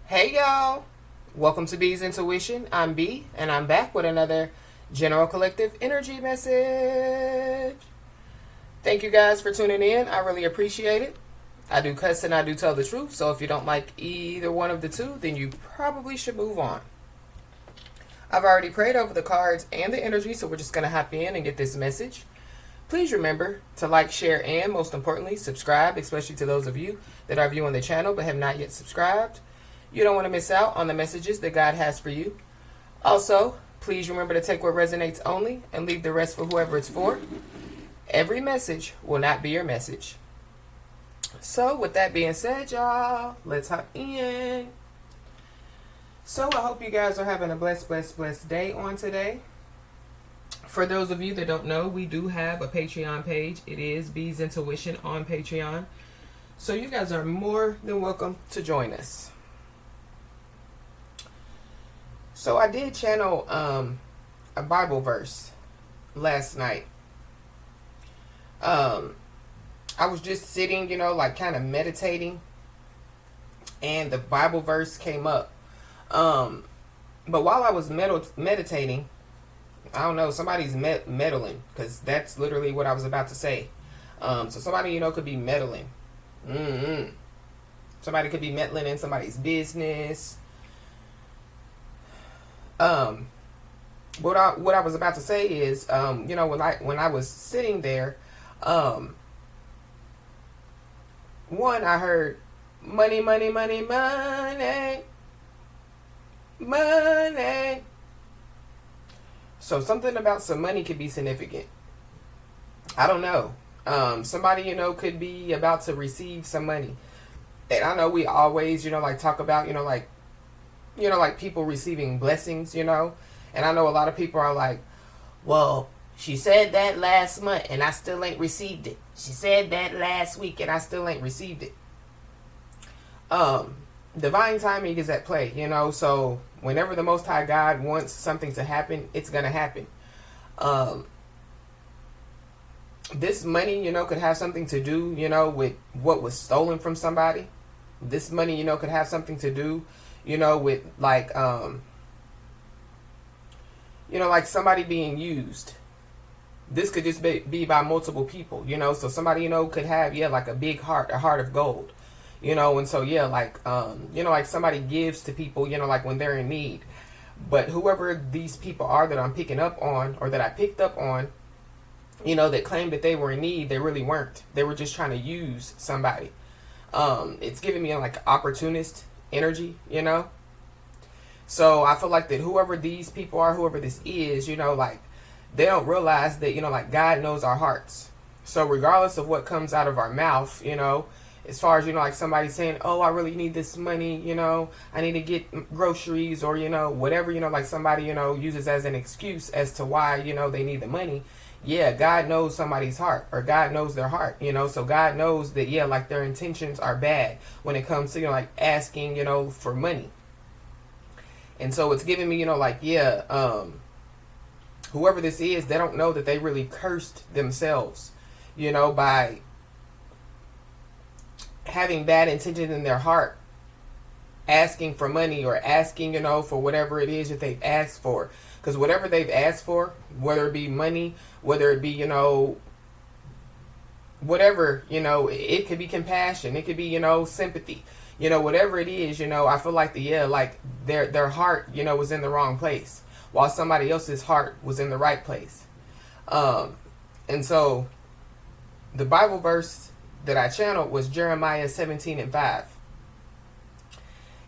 Hey y'all, welcome to B's Intuition. I'm B, and I'm back with another General Collective Energy message. Thank you guys for tuning in. I really appreciate it. I do cuss and I do tell the truth, so if you don't like either one of the two, then you probably should move on. I've already prayed over the cards and the energy, so we're just going to hop in and get this message. Please remember to like, share, and most importantly, subscribe, especially to those of you that are viewing the channel but have not yet subscribed. You don't want to miss out on the messages that God has for you. Also, please remember to take what resonates only and leave the rest for whoever it's for. Every message will not be your message. So, with that being said, y'all, let's hop in. So, I hope you guys are having a blessed day on today. For those of you that don't know, we do have a Patreon page. It is B's Intuition on Patreon. So, you guys are more than welcome to join us. So I did channel a Bible verse last night. I was just sitting, like kind of meditating, and the Bible verse came up. But while I was meditating, I don't know, somebody's meddling, because that's literally what I was about to say. So somebody, could be meddling. Somebody could be meddling in somebody's business. What I was about to say is, when I was sitting there, one, I heard money, money, money, money, money. So something about some money could be significant. I don't know. Somebody, could be about to receive some money. And I know we always, talk about, like people receiving blessings, and I know a lot of people are like, well, she said that last month and I still ain't received it. She said that last week and I still ain't received it. Divine timing is at play, so whenever the Most High God wants something to happen, it's going to happen. This money, could have something to do, with what was stolen from somebody. This money, could have something to do, with like, like somebody being used. This could just be by multiple people, so somebody, could have, like a big heart, a heart of gold, and so, like somebody gives to people, like when they're in need. But whoever these people are that I'm picking up on, or that I picked up on, that claimed that they were in need, they really weren't. They were just trying to use somebody. It's giving me like opportunist energy, so I feel like that whoever these people are, whoever this is, like they don't realize that, like God knows our hearts. So regardless of what comes out of our mouth, as far as, like somebody saying, oh, I really need this money, I need to get groceries, or, whatever, like somebody, uses as an excuse as to why, they need the money. Yeah, God knows somebody's heart, or God knows their heart, so God knows that, like their intentions are bad when it comes to, like asking, for money. And so it's giving me, whoever this is, they don't know that they really cursed themselves, by having bad intentions in their heart, asking for money, or asking, for whatever it is that they've asked for. Because whatever they've asked for, whether it be money, whether it be, whatever, it could be compassion, it could be, sympathy, whatever it is, I feel like like their heart, was in the wrong place, while somebody else's heart was in the right place. And so the Bible verse that I channeled was Jeremiah 17:5.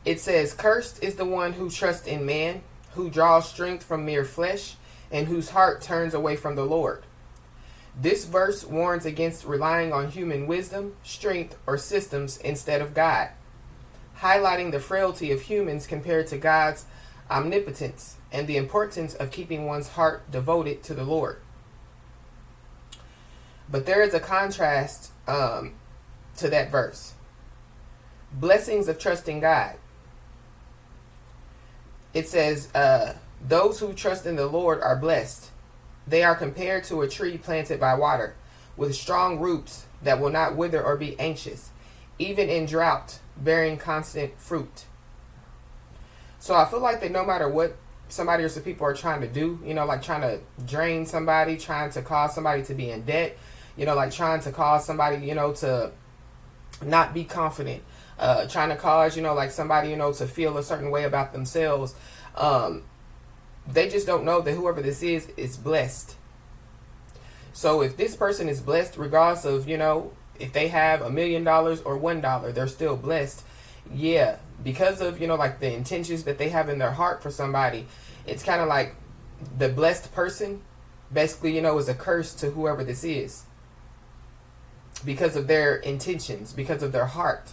It says, cursed is the one who trusts in man, who draws strength from mere flesh, and whose heart turns away from the Lord. This verse warns against relying on human wisdom, strength, or systems instead of God, highlighting the frailty of humans compared to God's omnipotence and the importance of keeping one's heart devoted to the Lord. But there is a contrast to that verse. Blessings of trusting God. It says, those who trust in the Lord are blessed. They are compared to a tree planted by water, with strong roots that will not wither or be anxious, even in drought, bearing constant fruit. So I feel like that no matter what somebody or some people are trying to do, you know, like trying to drain somebody, trying to cause somebody to be in debt, you know, like trying to cause somebody, you know, to not be confident, trying to cause, you know, like somebody, you know, to feel a certain way about themselves. They just don't know that whoever this is blessed. So if this person is blessed, regardless of, you know, if they have $1 million or $1, they're still blessed. Yeah, because of, you know, like the intentions that they have in their heart for somebody, it's kind of like the blessed person basically, you know, is a curse to whoever this is because of their intentions, because of their heart.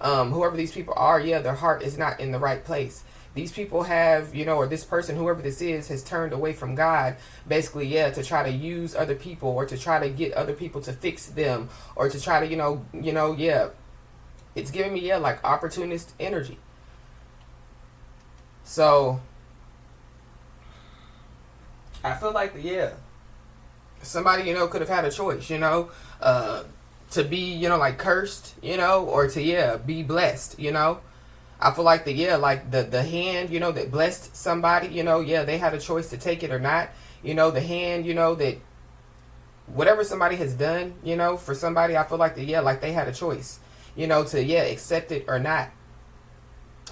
Whoever these people are, yeah, their heart is not in the right place. These people have, you know, or this person, whoever this is, has turned away from God, basically, yeah, to try to use other people or to try to get other people to fix them or to try to, you know, yeah. It's giving me, yeah, like opportunist energy. So, I feel like, yeah, somebody, you know, could have had a choice, you know, to be, you know, like cursed, you know, or to, yeah, be blessed, you know. I feel like like the hand, you know, that blessed somebody, you know, yeah, they had a choice to take it or not. You know, the hand, you know, that whatever somebody has done, you know, for somebody, I feel like yeah, like they had a choice, you know, to, yeah, accept it or not.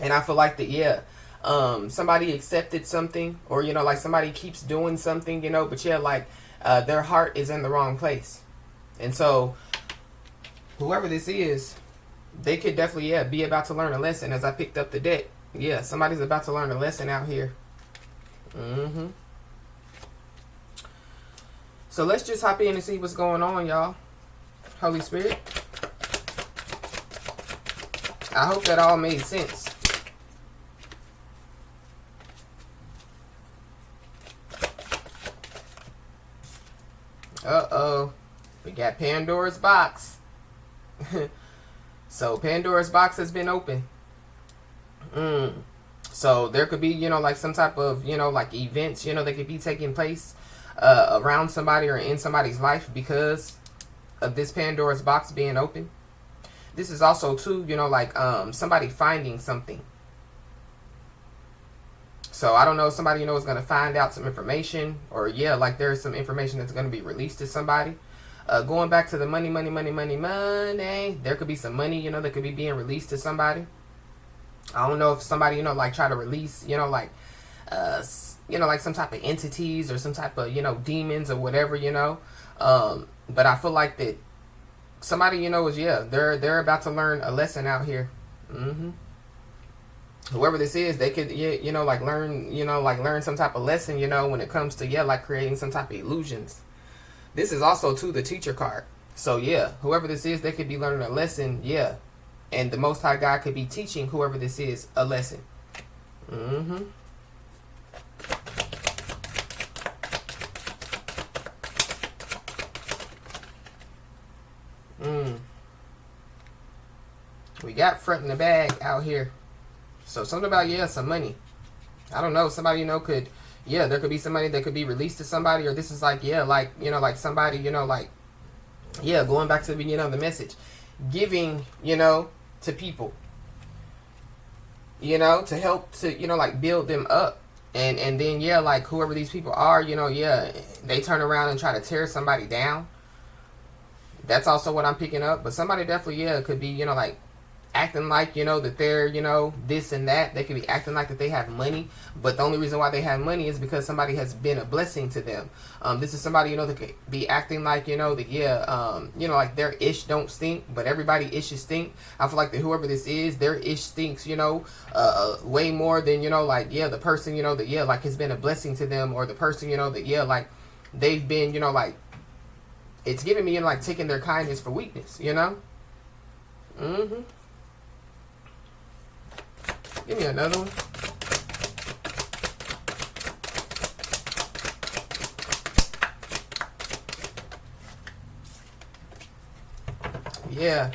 And I feel like yeah, somebody accepted something or, you know, like somebody keeps doing something, you know, but yeah, like their heart is in the wrong place. And so whoever this is, they could definitely, yeah, be about to learn a lesson. As I picked up the deck, yeah, somebody's about to learn a lesson out here. So let's just hop in and see what's going on, y'all. Holy Spirit, I hope that all made sense. Uh-oh, we got Pandora's box. So Pandora's box has been opened. So there could be, you know, like some type of, you know, like events, you know, that could be taking place around somebody or in somebody's life because of this Pandora's box being open. This is also too, you know, like somebody finding something. So I don't know, somebody, you know, is going to find out some information or, yeah, like there's some information that's going to be released to somebody. Going back to the money, there could be some money, you know, that could be being released to somebody. I don't know if somebody, you know, like try to release, you know, like some type of entities or some type of, you know, demons or whatever, you know. But I feel like that somebody, you know, is, yeah, they're about to learn a lesson out here. Whoever this is, they could, yeah, you know, like learn some type of lesson, you know, when it comes to, yeah, like creating some type of illusions. This is also, too, the teacher card. So, yeah, whoever this is, they could be learning a lesson, yeah. And the Most High God could be teaching whoever this is a lesson. We got front in the bag out here. So, something about, yeah, some money. I don't know, somebody, you know, could... Yeah, there could be somebody that could be released to somebody, or this is like, yeah, like, you know, like somebody, you know, like, yeah, going back to the beginning of the message, giving, you know, to people, you know, to help to, you know, like build them up. And then, yeah, like whoever these people are, you know, yeah, they turn around and try to tear somebody down. That's also what I'm picking up. But somebody definitely, yeah, could be, you know, like acting like, you know, that they're, you know, this and that. They could be acting like that they have money, but the only reason why they have money is because somebody has been a blessing to them. This is somebody, you know, that could be acting like, you know, that, yeah, you know, like their ish don't stink, but everybody ishes stink. I feel like that whoever this is, their ish stinks, you know, way more than, you know, like, yeah, the person, you know, that, yeah, like has been a blessing to them, or the person, you know, that, yeah, like they've been, you know, like, it's giving me, you know, like taking their kindness for weakness, you know? Give me another one. Yeah.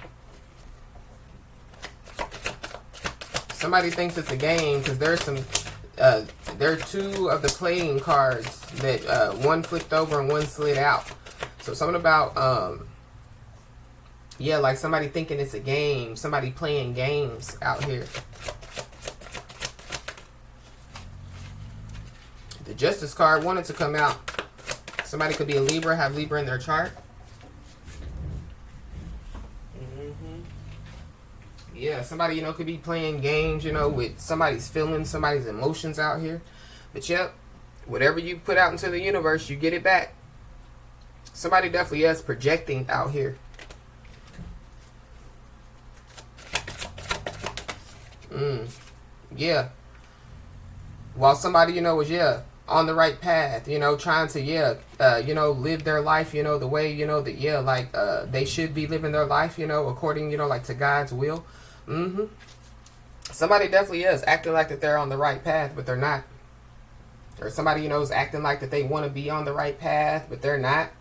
Somebody thinks it's a game because there's some, there are two of the playing cards that one flipped over and one slid out. So something about, yeah, like somebody thinking it's a game, somebody playing games out here. The Justice card wanted to come out. Somebody could be a Libra, have Libra in their chart. Yeah, somebody, you know, could be playing games, you know, with somebody's feelings, somebody's emotions out here. But yep, whatever you put out into the universe, you get it back. Somebody definitely is projecting out here. Yeah. While somebody, you know, is, yeah, on the right path, you know, trying to, yeah, you know, live their life, you know, the way, you know, that, yeah, like, they should be living their life, you know, according, you know, like, to God's will. Somebody definitely is acting like that they're on the right path, but they're not. Or somebody, you know, is acting like that they want to be on the right path, but they're not.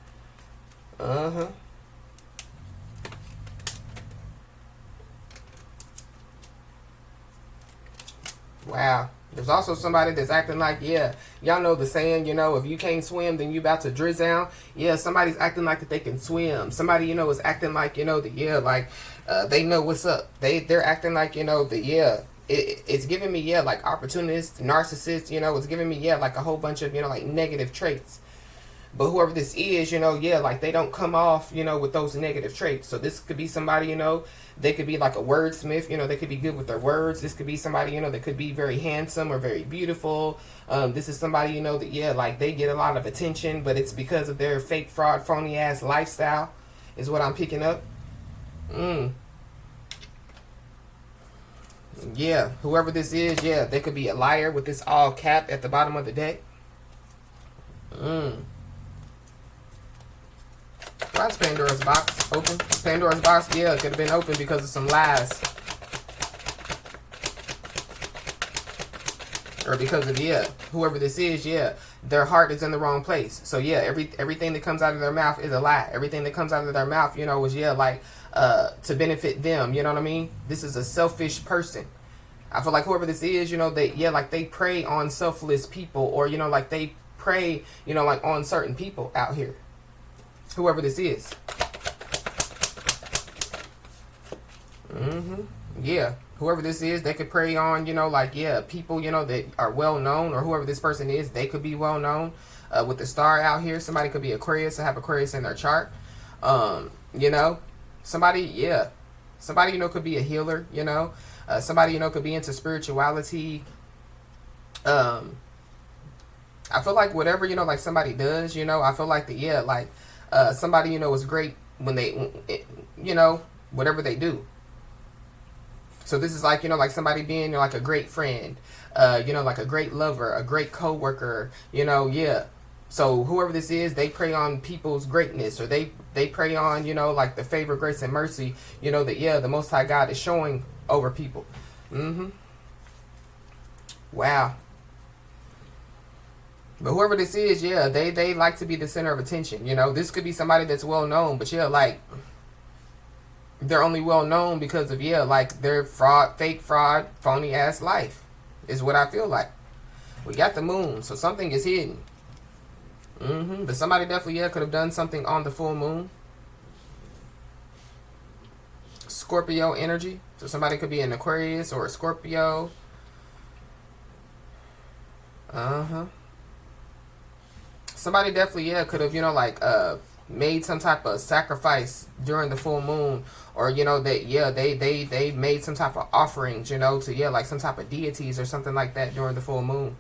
Wow. There's also somebody that's acting like, yeah, y'all know the saying, you know, if you can't swim, then you about to drizzle. Yeah, somebody's acting like that they can swim. Somebody, you know, is acting like, you know, that, yeah, like, they know what's up. They're acting like, you know, that, yeah, it's giving me, yeah, like opportunist, narcissist, you know, it's giving me, yeah, like a whole bunch of, you know, like negative traits. But whoever this is, you know, yeah, like they don't come off, you know, with those negative traits. So this could be somebody, you know, they could be like a wordsmith, you know, they could be good with their words. This could be somebody, you know, that could be very handsome or very beautiful. This is somebody, you know, that, yeah, like they get a lot of attention, but it's because of their fake, fraud, phony ass lifestyle is what I'm picking up. Yeah, whoever this is, yeah, they could be a liar with this all cap at the bottom of the deck. Why's Pandora's box open? Pandora's box, yeah, it could have been open because of some lies. Or because of, yeah, whoever this is, yeah, their heart is in the wrong place. So, yeah, everything that comes out of their mouth is a lie. Everything that comes out of their mouth, you know, is, yeah, like, to benefit them, you know what I mean? This is a selfish person. I feel like whoever this is, you know, they, yeah, like they prey on selfless people, or, you know, like they prey, you know, like on certain people out here. Whoever this is. Yeah. Whoever this is, they could prey on, you know, like, yeah, people, you know, that are well known, or whoever this person is, they could be well known. With the star out here, somebody could be Aquarius and have Aquarius in their chart. You know, somebody, yeah. Somebody, you know, could be a healer, you know. Somebody, you know, could be into spirituality. I feel like whatever, you know, like somebody does, you know, I feel like that, yeah, like, somebody, you know, is great when they, you know, whatever they do. So this is like, you know, like somebody being, you know, like a great friend, you know, like a great lover, a great co-worker, you know, yeah. So whoever this is, they prey on people's greatness, or they prey on, you know, like the favor, grace, and mercy, you know, that, yeah, the Most High God is showing over people. Wow. But whoever this is, yeah, they like to be the center of attention. You know, this could be somebody that's well known, but yeah, like they're only well known because of, yeah, like their fake fraud, phony ass life is what I feel like. We got the moon, so something is hidden. But somebody definitely, yeah, could have done something on the full moon. Scorpio energy. So somebody could be an Aquarius or a Scorpio. Somebody definitely, yeah, could have, you know, like, made some type of sacrifice during the full moon, or, you know, that, yeah, they made some type of offerings, you know, to, yeah, like some type of deities or something like that during the full moon.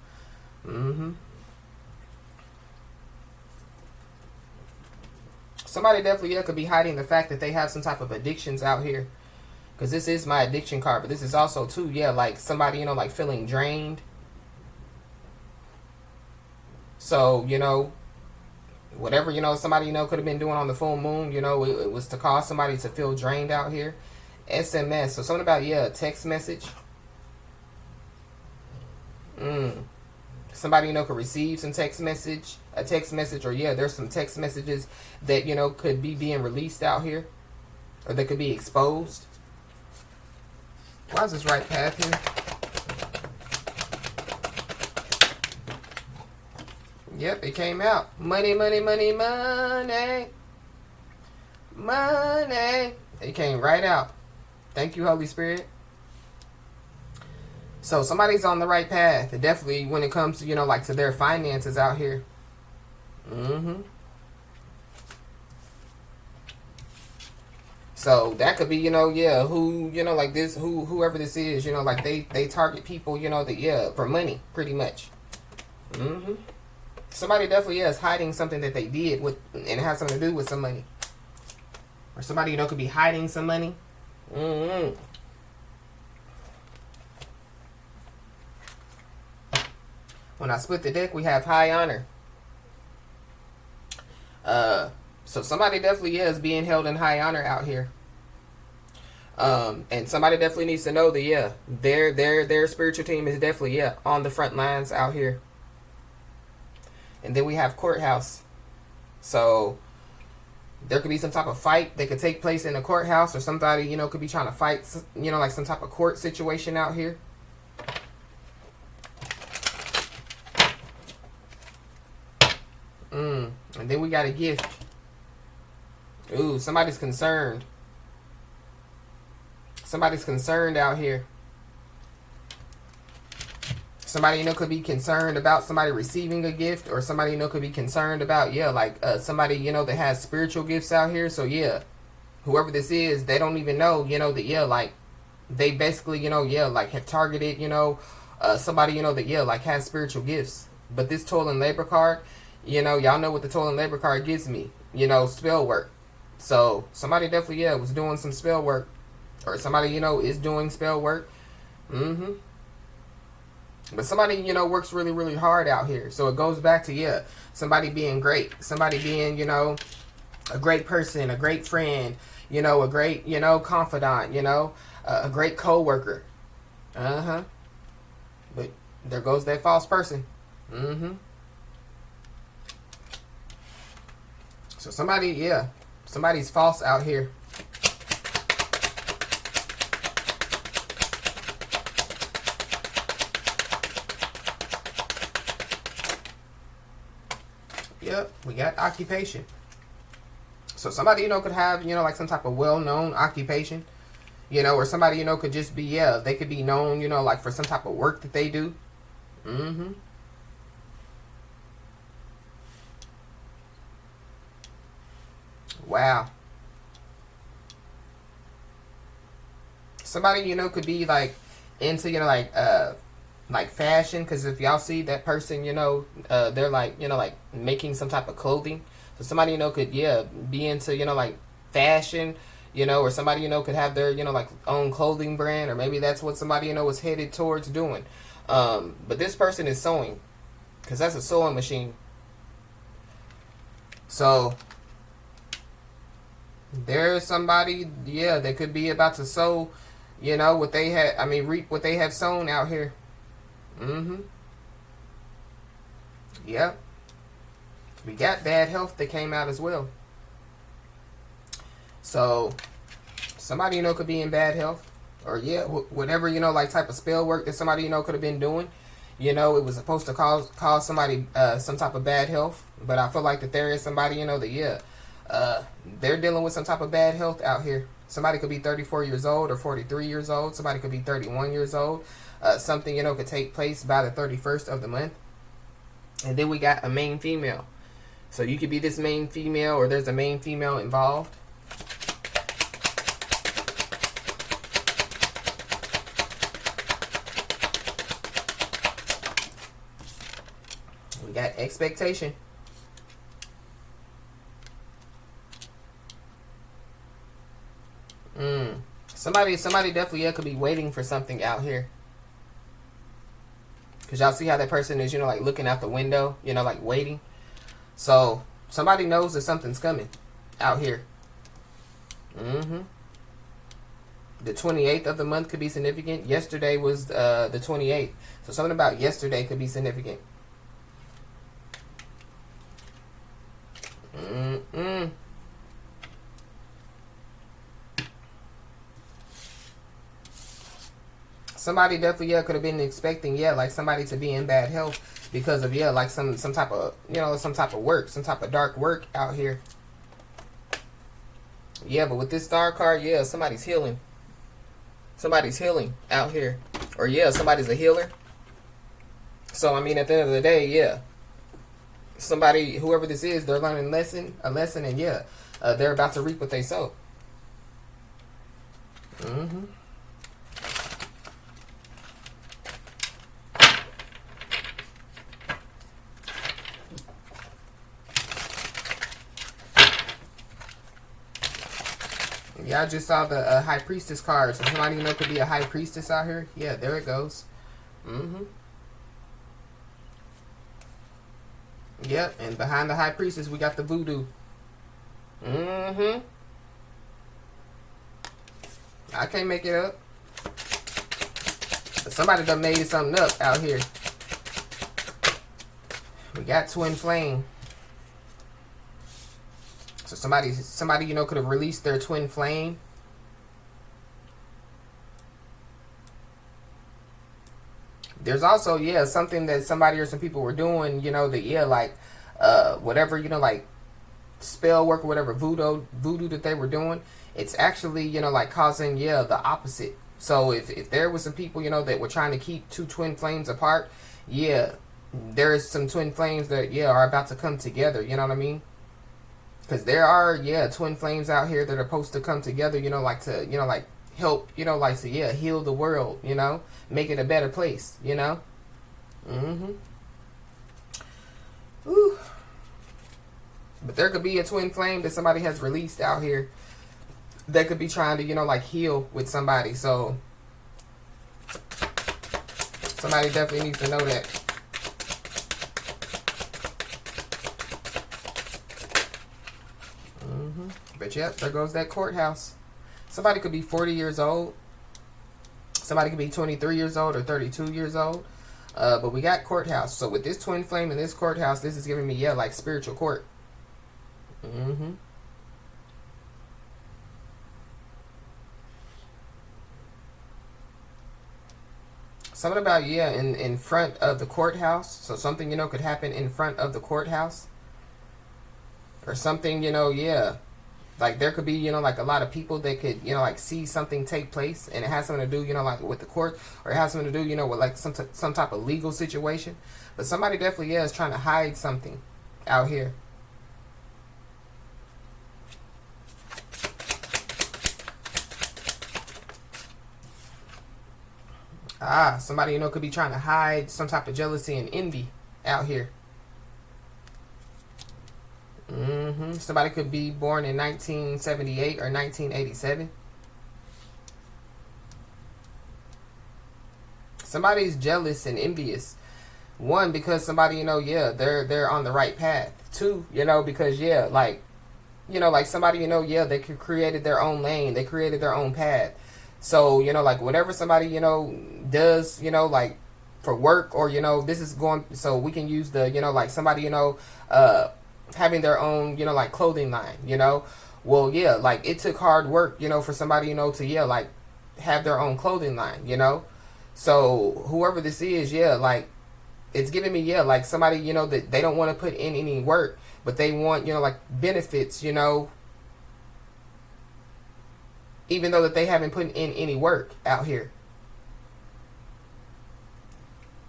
Somebody definitely, yeah, could be hiding the fact that they have some type of addictions out here. Because this is my addiction card, but this is also, too, yeah, like somebody, you know, like feeling drained. So, you know, whatever, you know, somebody, you know, could have been doing on the full moon, you know, it was to cause somebody to feel drained out here. SMS, so something about, yeah, a text message. Somebody, you know, could receive some a text message, or, yeah, there's some text messages that, you know, could be being released out here, or they could be exposed. Why is this right path here? Yep, it came out. Money, money, money, money. Money. It came right out. Thank you, Holy Spirit. So somebody's on the right path. Definitely when it comes to, you know, like to their finances out here. So that could be, you know, yeah, who, you know, like this, whoever this is, you know, like they target people, you know, that, yeah, for money, pretty much. Somebody definitely, yeah, is hiding something that they did with, and it has something to do with some money. Or somebody, you know, could be hiding some money. When I split the deck, we have high honor. So somebody definitely is being held in high honor out here. And somebody definitely needs to know that, yeah, their spiritual team is definitely, yeah, on the front lines out here. And then we have courthouse. So there could be some type of fight that could take place in the courthouse, or somebody, you know, could be trying to fight, you know, like some type of court situation out here. And then we got a gift. Ooh, somebody's concerned. Somebody's concerned out here. Somebody, you know, could be concerned about somebody receiving a gift, or somebody, you know, could be concerned about, yeah, like somebody, you know, that has spiritual gifts out here. So, yeah, whoever this is, they don't even know, you know, that, yeah, like they basically, you know, yeah, like have targeted, you know, somebody, you know, that, yeah, like has spiritual gifts. But this toil and labor card, you know, y'all know what the toil and labor card gives me, you know, spell work. So somebody definitely, yeah, was doing some spell work, or somebody, you know, is doing spell work. But somebody, you know, works really, really hard out here. So it goes back to, yeah, somebody being great, somebody being, you know, a great person, a great friend, you know, a great, you know, confidant, you know, a great co-worker. But there goes that false person. So somebody, yeah, somebody's false out here. Yep, we got occupation. So somebody, you know, could have, you know, like some type of well-known occupation, you know, or somebody, you know, could just be, yeah, they could be known, you know, like for some type of work that they do. Wow. Somebody, you know, could be like into, you know, like fashion, because if y'all see that person, you know, they're like, you know, like making some type of clothing. So somebody, you know, could, yeah, be into, you know, like fashion, you know, or somebody, you know, could have their, you know, like own clothing brand, or maybe that's what somebody, you know, is headed towards doing. But this person is sewing, because that's a sewing machine. So there's somebody, yeah, that could be about to sow, you know, what they had, I mean, reap what they have sown out here. Yep. We got bad health that came out as well. So somebody, you know, could be in bad health, or yeah, whatever, you know, like type of spell work that somebody, you know, could have been doing. You know, it was supposed to cause somebody some type of bad health. But I feel like that there is somebody, you know, that, yeah, they're dealing with some type of bad health out here. Somebody could be 34 years old or 43 years old. Somebody could be 31 years old. Something, you know, could take place by the 31st of the month. And then we got a main female. So you could be this main female, or there's a main female involved. We got expectation. Somebody definitely, yeah, could be waiting for something out here. Because y'all see how that person is, you know, like looking out the window, you know, like waiting. So somebody knows that something's coming out here. The 28th of the month could be significant. Yesterday was the 28th. So something about yesterday could be significant. Somebody definitely, yeah, could have been expecting, yeah, like somebody to be in bad health because of, yeah, like some type of, you know, some type of work, some type of dark work out here. Yeah, but with this star card, yeah, somebody's healing. Somebody's healing out here. Or yeah, somebody's a healer. So I mean, at the end of the day, yeah, somebody, whoever this is, they're learning a lesson, and yeah, they're about to reap what they sow. Yeah, I just saw the High Priestess card. So somebody you know could be a High Priestess out here. Yeah, there it goes. Yep, and behind the High Priestess, we got the Voodoo. I can't make it up. But somebody done made something up out here. We got Twin Flame. So somebody you know could have released their Twin Flame. There's also, yeah, something that somebody or some people were doing, you know, that, yeah, like, whatever, you know, like, spell work or whatever, voodoo that they were doing, it's actually, you know, like, causing, yeah, the opposite. So if there was some people, you know, that were trying to keep two twin flames apart, yeah, there's some twin flames that, yeah, are about to come together, you know what I mean? Because there are, yeah, twin flames out here that are supposed to come together, you know, like to, you know, like, help, you know, like to, yeah, heal the world, you know, make it a better place, you know. Ooh. But there could be a twin flame that somebody has released out here that could be trying to, you know, like heal with somebody. So somebody definitely needs to know that. But yep, there goes that courthouse. Somebody could be 40 years old. Somebody could be 23 years old or 32 years old. But we got courthouse. So with this twin flame and this courthouse, this is giving me, yeah, like spiritual court. Something about, yeah, in front of the courthouse. So something, you know, could happen in front of the courthouse. Or something, you know, yeah. Like, there could be, you know, like, a lot of people that could, you know, like, see something take place. And it has something to do, you know, like, with the court. Or it has something to do, you know, with, like, some type of legal situation. But somebody definitely, yeah, is trying to hide something out here. Somebody, you know, could be trying to hide some type of jealousy and envy out here. Somebody could be born in 1978 or 1987. Somebody's jealous and envious. One, because somebody, you know, yeah, they're on the right path. Two, you know, because, yeah, like, you know, like somebody, you know, yeah, they created their own lane. They created their own path. So, you know, like whatever somebody, you know, does, you know, like for work or, you know, this is going, so we can use the, you know, like somebody, you know, having their own, you know, like clothing line, you know. Well, yeah, like it took hard work, you know, for somebody, you know, to, yeah, like have their own clothing line, you know. So whoever this is, yeah, like it's giving me, yeah, like somebody, you know, that they don't want to put in any work, but they want, you know, like benefits, you know, even though that they haven't put in any work out here.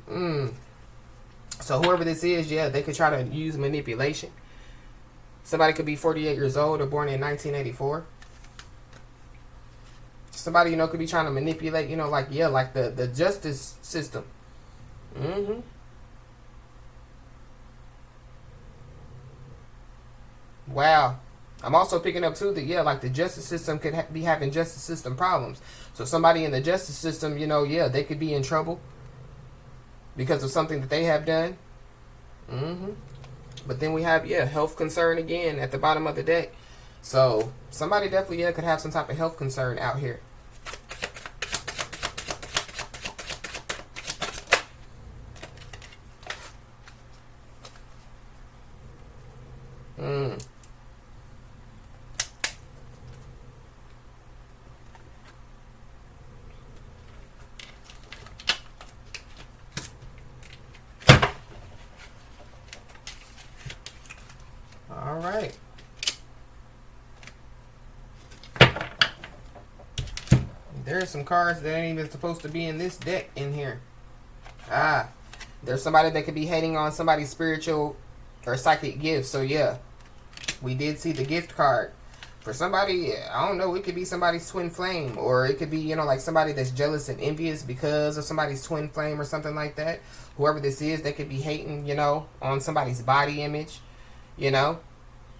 So whoever this is, yeah, they could try to use manipulation. Somebody could be 48 years old or born in 1984. Somebody, you know, could be trying to manipulate, you know, like, yeah, like the justice system. Wow. I'm also picking up, too, that, yeah, like the justice system could be having justice system problems. So somebody in the justice system, you know, yeah, they could be in trouble because of something that they have done. But then we have, yeah, health concern again at the bottom of the deck. So somebody definitely, yeah, could have some type of health concern out here. All right. There are some cards that ain't even supposed to be in this deck in here. There's somebody that could be hating on somebody's spiritual or psychic gift. So yeah, we did see the gift card. For somebody, I don't know, it could be somebody's twin flame. Or it could be, you know, like somebody that's jealous and envious because of somebody's twin flame or something like that. Whoever this is, they could be hating, you know, on somebody's body image, you know.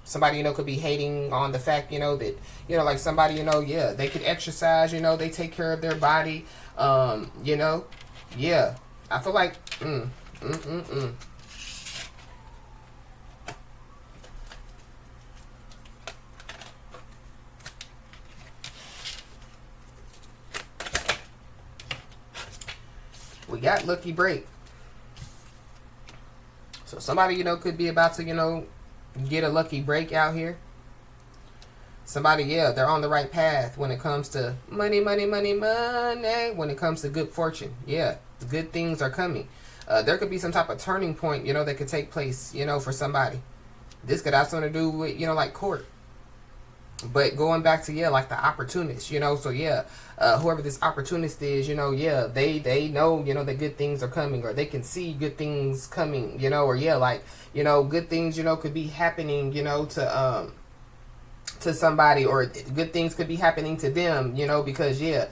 Somebody, you know, could be hating on the fact, you know, that, you know, like somebody, you know, yeah, they could exercise, you know, they take care of their body, you know, yeah. I feel like, We got lucky break. So somebody, you know, could be about to, you know, get a lucky break out here. Somebody, yeah, they're on the right path when it comes to money, money, money, money. When it comes to good fortune, yeah, good things are coming. There could be some type of turning point, you know, that could take place, you know, for somebody. This could have something to do with, you know, like court. But going back to, yeah, like the opportunist, you know, so yeah, whoever this opportunist is, you know, yeah, they know, you know, that good things are coming, or they can see good things coming, you know, or yeah, like, you know, good things, you know, could be happening, you know, to somebody, or good things could be happening to them, you know, because yeah,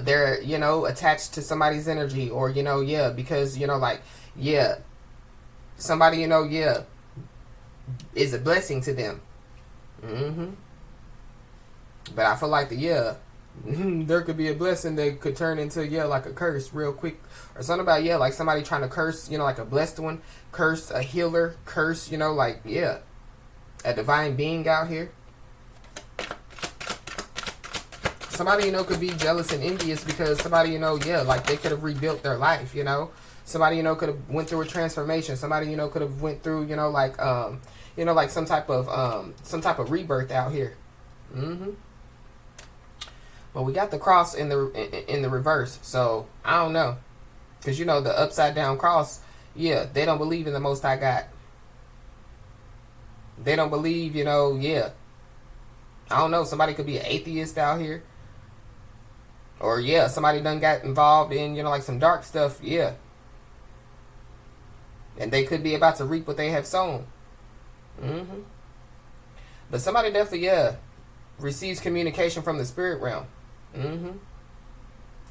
they're, you know, attached to somebody's energy, or, you know, yeah, because, you know, like, yeah, somebody, you know, yeah, is a blessing to them. But I feel like yeah, there could be a blessing that could turn into, yeah, like a curse real quick. Or something about, yeah, like somebody trying to curse, you know, like a blessed one. Curse a healer. Curse, you know, like, yeah, a divine being out here. Somebody, you know, could be jealous and envious because somebody, you know, yeah, like they could have rebuilt their life, you know. Somebody, you know, could have went through a transformation. Somebody, you know, could have went through, you know, like, some type of rebirth out here. But we got the cross in the reverse, so I don't know, because you know the upside down cross, yeah, they don't believe in the Most High God. They don't believe, you know, yeah. I don't know. Somebody could be an atheist out here, or yeah, somebody done got involved in, you know, like some dark stuff, yeah, and they could be about to reap what they have sown. But somebody definitely, yeah, receives communication from the spirit realm.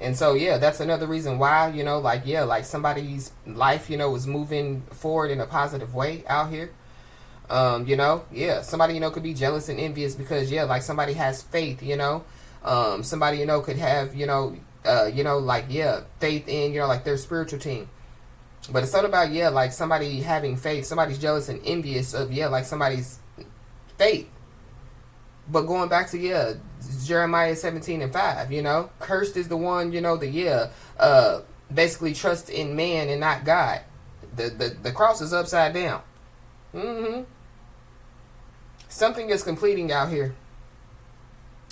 And so, yeah, that's another reason why, you know, like, yeah, like somebody's life, you know, was moving forward in a positive way out here. You know, yeah, somebody, you know, could be jealous and envious because, yeah, like somebody has faith, you know. Somebody, you know, could have, you know, like, yeah, faith in, you know, like their spiritual team. But it's not about, yeah, like somebody having faith. Somebody's jealous and envious of, yeah, like somebody's faith. But going back to, yeah, Jeremiah 17:5, you know, cursed is the one, you know, that, yeah, basically trusts in man and not God. The cross is upside down. Something is completing out here.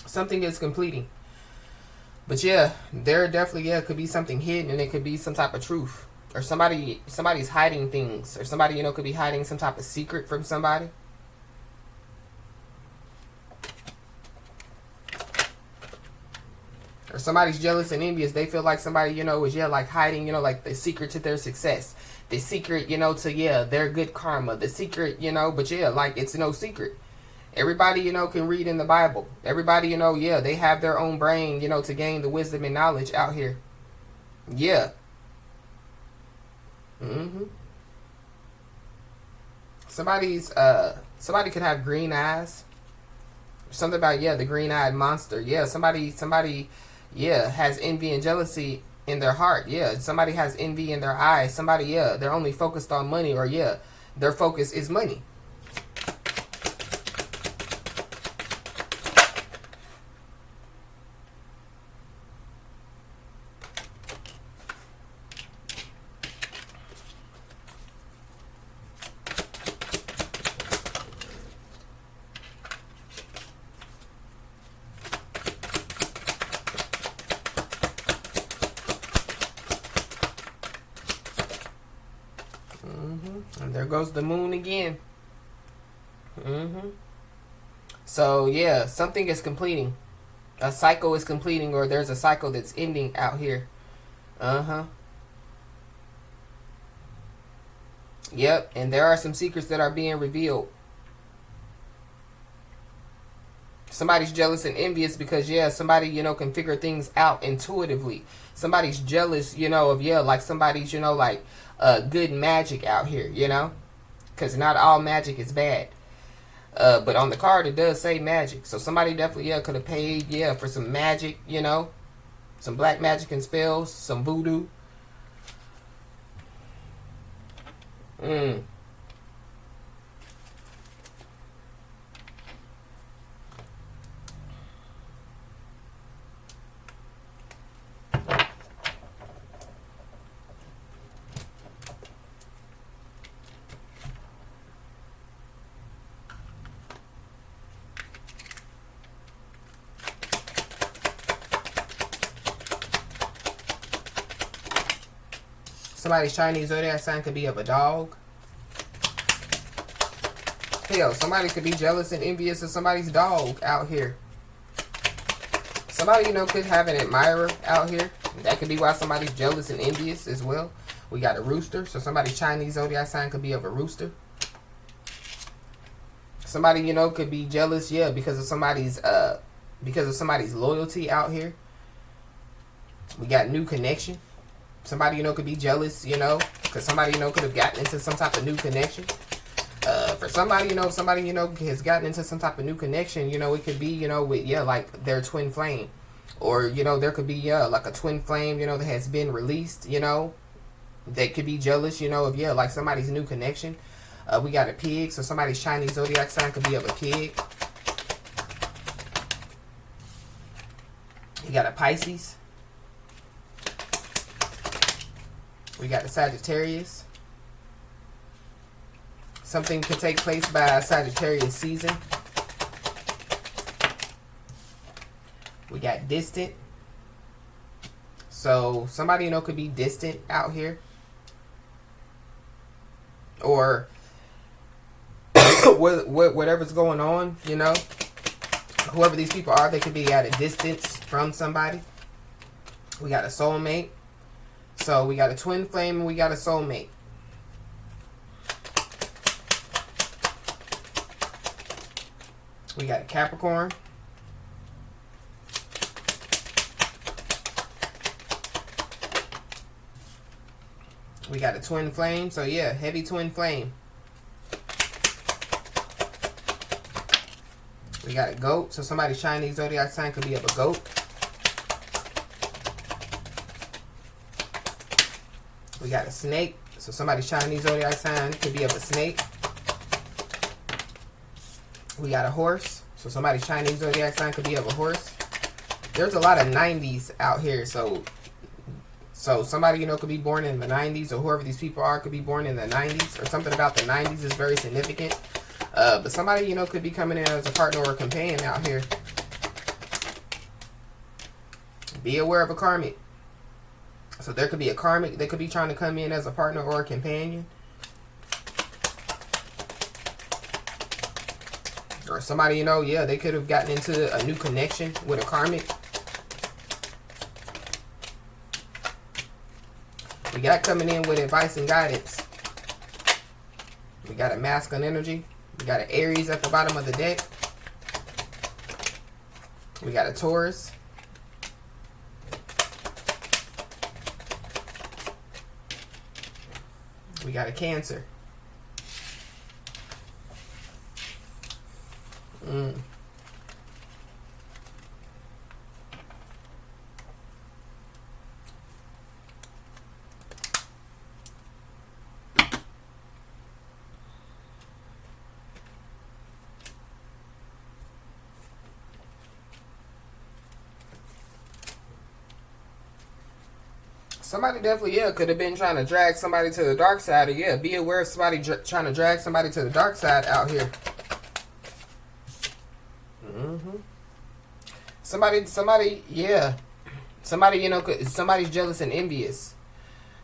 Something is completing. But yeah, there definitely, yeah, could be something hidden, and it could be some type of truth. Or somebody's hiding things. Or somebody, you know, could be hiding some type of secret from somebody. Or somebody's jealous and envious. They feel like somebody, you know, is, yeah, like hiding, you know, like the secret to their success. The secret, you know, to, yeah, their good karma. The secret, you know, but yeah, like it's no secret. Everybody, you know, can read in the Bible. Everybody, you know, yeah, they have their own brain, you know, to gain the wisdom and knowledge out here. Yeah. Somebody could have green eyes. Something about, yeah, the green-eyed monster. Yeah, somebody, yeah, has envy and jealousy in their heart. Yeah, somebody has envy in their eyes. Somebody, yeah, they're only focused on money, or yeah, their focus is money. And there goes the moon again. So, yeah, something is completing. A cycle is completing, or there's a cycle that's ending out here. Yep, and there are some secrets that are being revealed. Somebody's jealous and envious because, yeah, somebody, can figure things out intuitively. Somebody's jealous, of, like somebody's, like good magic out here, because not all magic is bad. But on the card, it does say magic. So somebody definitely, could have paid, for some magic, some black magic and spells, some voodoo. Somebody's Chinese zodiac sign could be of a dog. Hell, somebody could be jealous and envious of somebody's dog out here. Somebody, could have an admirer out here. That could be why somebody's jealous and envious as well. We got a rooster. So somebody's Chinese zodiac sign could be of a rooster. Somebody, could be jealous, because of somebody's loyalty out here. We got new connection. Somebody, could be jealous, because somebody, could have gotten into some type of new connection. For somebody, if somebody, has gotten into some type of new connection, it could be, with, like their twin flame. Or, there could be, like a twin flame, that has been released, They could be jealous, of, like somebody's new connection. We got a pig, so somebody's Chinese zodiac sign could be of a pig. You got a Pisces. We got a Sagittarius. Something could take place by a Sagittarius season. We got distant. So somebody, could be distant out here. Or whatever's going on, Whoever these people are, they could be at a distance from somebody. We got a soulmate. So we got a twin flame and we got a soulmate. We got a Capricorn. We got a twin flame. So yeah, heavy twin flame. We got a goat. So somebody's Chinese zodiac sign could be of a goat. We got a snake. So somebody's Chinese zodiac sign could be of a snake. We got a horse. So somebody's Chinese zodiac sign could be of a horse. There's a lot of 90s out here. So somebody, could be born in the 90s, or whoever these people are could be born in the 90s, or something about the 90s is very significant. But somebody, could be coming in as a partner or a companion out here. Be aware of a karmic. So there could be a karmic. They could be trying to come in as a partner or a companion. Or somebody, they could have gotten into a new connection with a karmic. We got coming in with advice and guidance. We got a masculine energy. We got an Aries at the bottom of the deck. We got a Taurus. We got a Cancer. Somebody definitely, could have been trying to drag somebody to the dark side. Or, be aware of somebody trying to drag somebody to the dark side out here. Somebody, somebody's jealous and envious.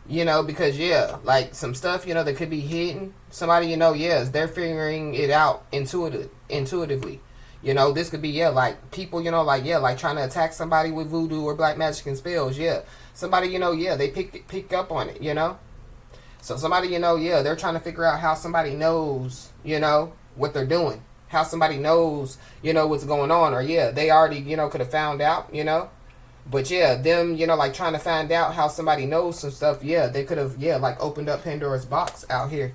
Because, like some stuff, that could be hidden. Somebody, they're figuring it out intuitively. You know, this could be, yeah, like people, you know, like, yeah, like trying to attack somebody with voodoo or black magic and spells. Yeah. Somebody, you know, yeah, they pick up on it, you know. So somebody, you know, yeah, they're trying to figure out how somebody knows, you know, what they're doing. How somebody knows, you know, what's going on. Or, yeah, they already, you know, could have found out, you know. But, yeah, them, you know, like trying to find out how somebody knows some stuff. Yeah, they could have, yeah, like opened up Pandora's box out here.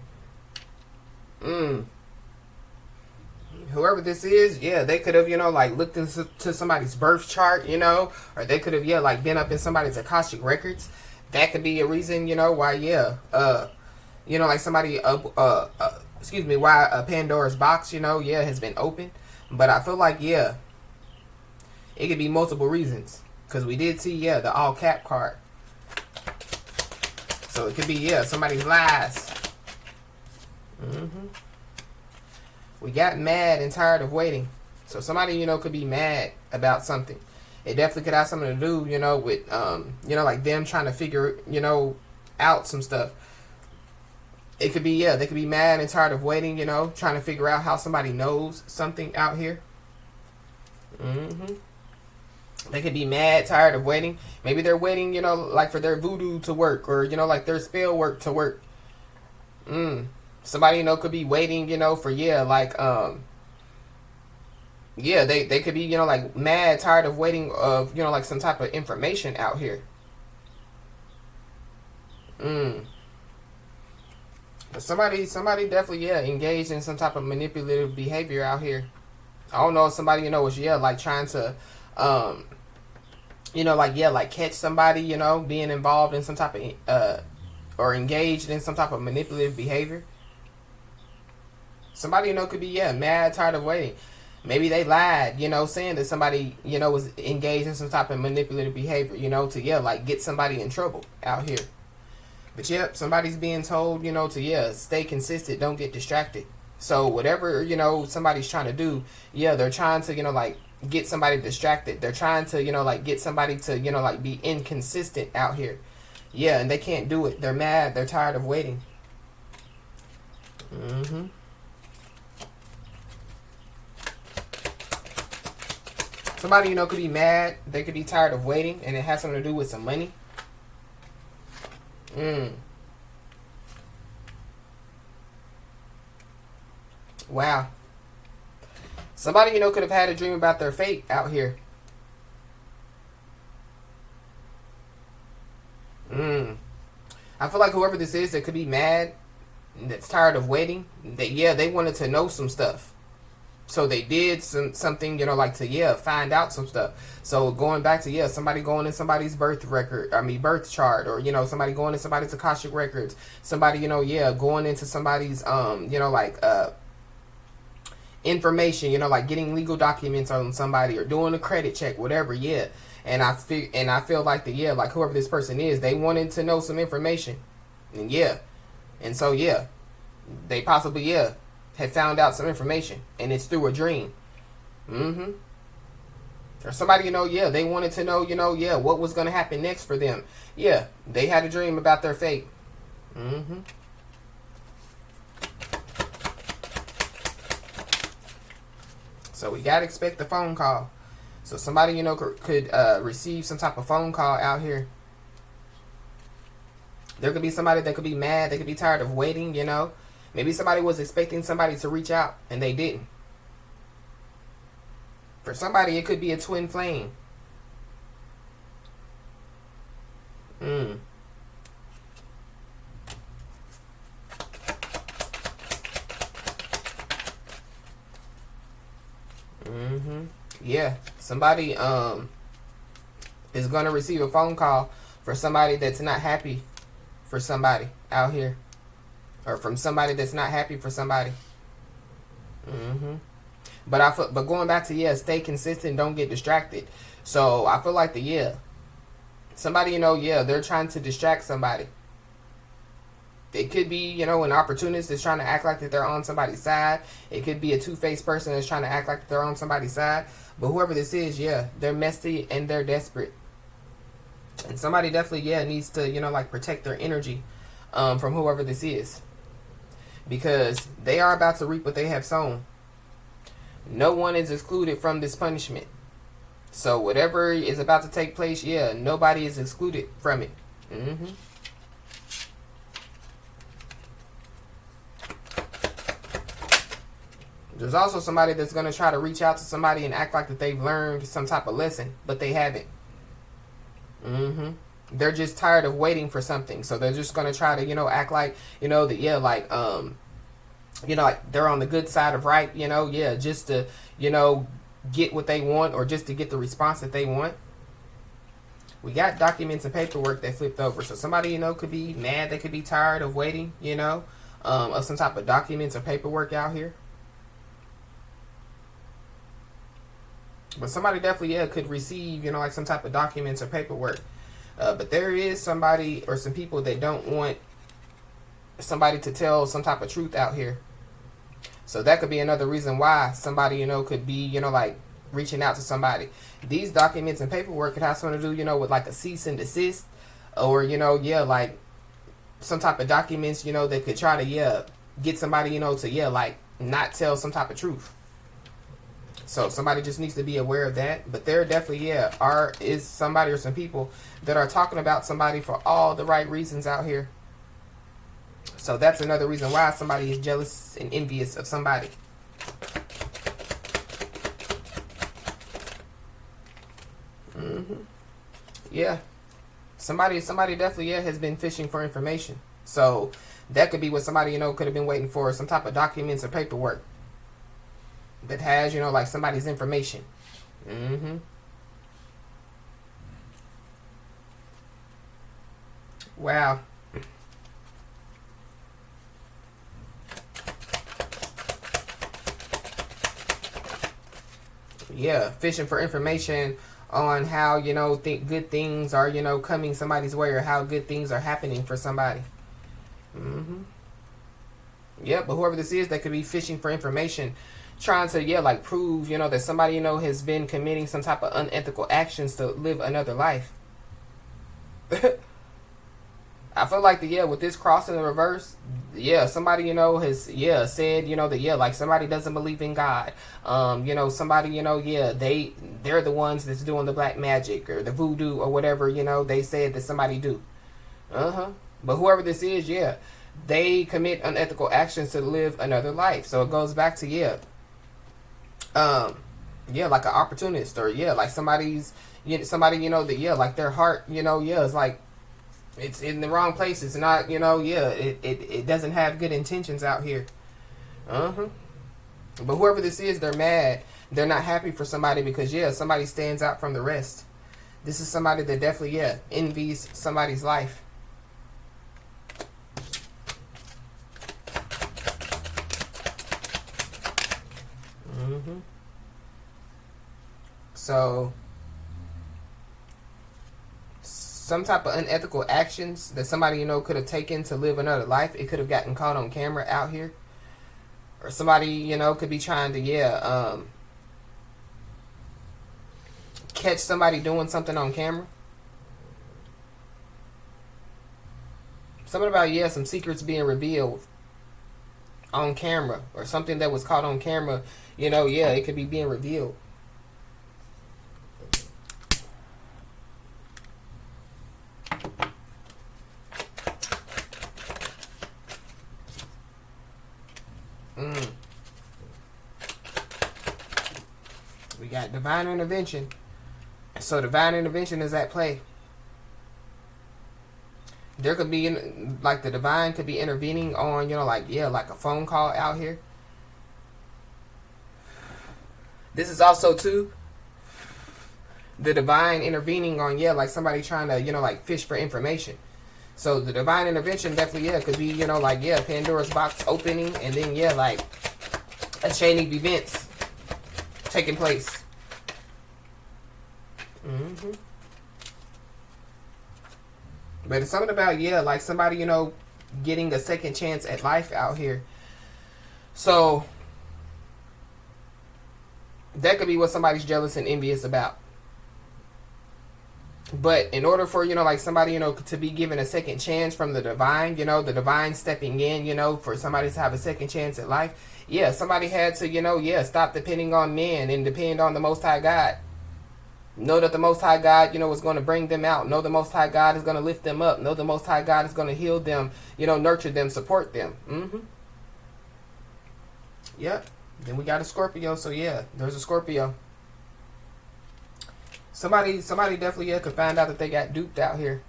Whoever this is, yeah, they could have, you know, like looked into somebody's birth chart, you know. Or they could have, yeah, like been up in somebody's Akashic records. That could be a reason, you know, why, yeah, you know, like somebody, excuse me, why Pandora's box, you know, yeah, has been opened. But I feel like, yeah, it could be multiple reasons. Because we did see, yeah, the all cap card. So it could be, yeah, somebody's lies. We got mad and tired of waiting. So somebody, you know, could be mad about something. It definitely could have something to do, you know, with, you know, like them trying to figure, you know, out some stuff. It could be, yeah, they could be mad and tired of waiting, you know, trying to figure out how somebody knows something out here. They could be mad, tired of waiting. Maybe they're waiting, you know, like for their voodoo to work or, you know, like their spell work to work. Somebody, you know, could be waiting, you know, for, yeah, like, yeah, they could be, you know, like mad, tired of waiting of, you know, like some type of information out here. But somebody definitely, yeah, engaged in some type of manipulative behavior out here. I don't know if somebody, you know, was, yeah, like trying to, you know, like, yeah, like catch somebody, you know, being involved in some type of, or engaged in some type of manipulative behavior. Somebody, you know, could be, yeah, mad, tired of waiting. Maybe they lied, you know, saying that somebody, you know, was engaged in some type of manipulative behavior, you know, to, yeah, like get somebody in trouble out here. But, yep, somebody's being told, you know, to, yeah, stay consistent, don't get distracted. So whatever, you know, somebody's trying to do, yeah, they're trying to, you know, like get somebody distracted. They're trying to, you know, like get somebody to, you know, like be inconsistent out here. Yeah, and they can't do it. They're mad. They're tired of waiting. Somebody, you know, could be mad. They could be tired of waiting, and it has something to do with some money. Wow. Somebody, you know, could have had a dream about their fate out here. I feel like whoever this is that could be mad, that's tired of waiting, that, yeah, they wanted to know some stuff. So they did something, you know, like to, yeah, find out some stuff. So going back to, yeah, somebody going in somebody's birth chart, or, you know, somebody going in somebody's Akashic records. Somebody, you know, yeah, going into somebody's, you know, like, information, you know, like getting legal documents on somebody or doing a credit check, whatever, yeah. And I feel like yeah, like whoever this person is, they wanted to know some information. And yeah. And so, yeah, they possibly, yeah, had found out some information, and it's through a dream. Or somebody, you know, yeah, they wanted to know, you know, yeah, what was going to happen next for them. Yeah, they had a dream about their fate. So we got to expect the phone call. So somebody, you know, could receive some type of phone call out here. There could be somebody that could be mad. They could be tired of waiting, you know. Maybe somebody was expecting somebody to reach out and they didn't. For somebody, it could be a twin flame. Yeah, somebody is going to receive a phone call for somebody that's not happy for somebody out here, or from somebody that's not happy for somebody. But going back to, yeah, stay consistent, don't get distracted. So I feel like somebody, you know, yeah, they're trying to distract somebody. It could be, you know, an opportunist that's trying to act like that they're on somebody's side. It could be a two-faced person that's trying to act like they're on somebody's side. But whoever this is, yeah, they're messy and they're desperate. And somebody definitely, yeah, needs to, you know, like protect their energy from whoever this is. Because they are about to reap what they have sown. No one is excluded from this punishment. So whatever is about to take place, yeah, nobody is excluded from it. There's also somebody that's going to try to reach out to somebody and act like that they've learned some type of lesson, but they haven't. They're just tired of waiting for something. So they're just going to try to, act like, that, yeah, like, like they're on the good side of right, yeah, just to, get what they want or just to get the response that they want. We got documents and paperwork that flipped over. So somebody, could be mad. They could be tired of waiting, of some type of documents or paperwork out here. But somebody definitely, yeah, could receive, like some type of documents or paperwork. But there is somebody or some people that don't want somebody to tell some type of truth out here. So that could be another reason why somebody, could be, like reaching out to somebody. These documents and paperwork could have something to do, with like a cease and desist or, yeah, like some type of documents, that could try to, yeah, get somebody, to, yeah, like not tell some type of truth. So somebody just needs to be aware of that. But there definitely, yeah, is somebody or some people that are talking about somebody for all the right reasons out here. So that's another reason why somebody is jealous and envious of somebody. Yeah. Somebody definitely, yeah, has been fishing for information. So that could be what somebody, could have been waiting for, some type of documents or paperwork that has, like somebody's information. Wow. Yeah, fishing for information on how, think good things are, coming somebody's way or how good things are happening for somebody. Yeah, but whoever this is, they could be fishing for information, trying to, yeah, like prove, that somebody, has been committing some type of unethical actions to live another life. I feel like with this cross in the reverse, yeah, somebody, has, yeah, said, that, yeah, like somebody doesn't believe in God. Somebody, yeah, they're the ones that's doing the black magic or the voodoo or whatever, they said that somebody do. But whoever this is, yeah, they commit unethical actions to live another life. So it goes back to, yeah, like an opportunist or, yeah, like somebody's, somebody, that, yeah, like their heart, yeah, is like, it's in the wrong place. It's not, yeah, it doesn't have good intentions out here. But whoever this is, they're mad. They're not happy for somebody because, yeah, somebody stands out from the rest. This is somebody that definitely, yeah, envies somebody's life. So some type of unethical actions that somebody, could have taken to live another life. It could have gotten caught on camera out here. Or somebody, could be trying to, yeah, catch somebody doing something on camera. Something about, yeah, some secrets being revealed on camera. Or something that was caught on camera, yeah, it could be being revealed. We got divine intervention. So divine intervention is at play. There could be, like the divine could be intervening on, like, yeah, like a phone call out here. This is also, too, the divine intervening on, yeah, like somebody trying to, like fish for information. So the divine intervention definitely, yeah, could be, like, yeah, Pandora's box opening and then, yeah, like a chain of events taking place. But it's something about, yeah, like somebody, getting a second chance at life out here. So that could be what somebody's jealous and envious about. But in order for, you know, like somebody, you know, to be given a second chance from the divine, you know, the divine stepping in, you know, for somebody to have a second chance at life, yeah, somebody had to, you know, yeah, stop depending on men and depend on the Most High God. Know that the Most High God, you know, is going to bring them out. Know the Most High God is going to lift them up. Know the Most High God is going to heal them, you know, nurture them, support them. Yep. Then we got a Scorpio. So, yeah, there's a Scorpio. Somebody definitely, yeah, could find out that they got duped out here.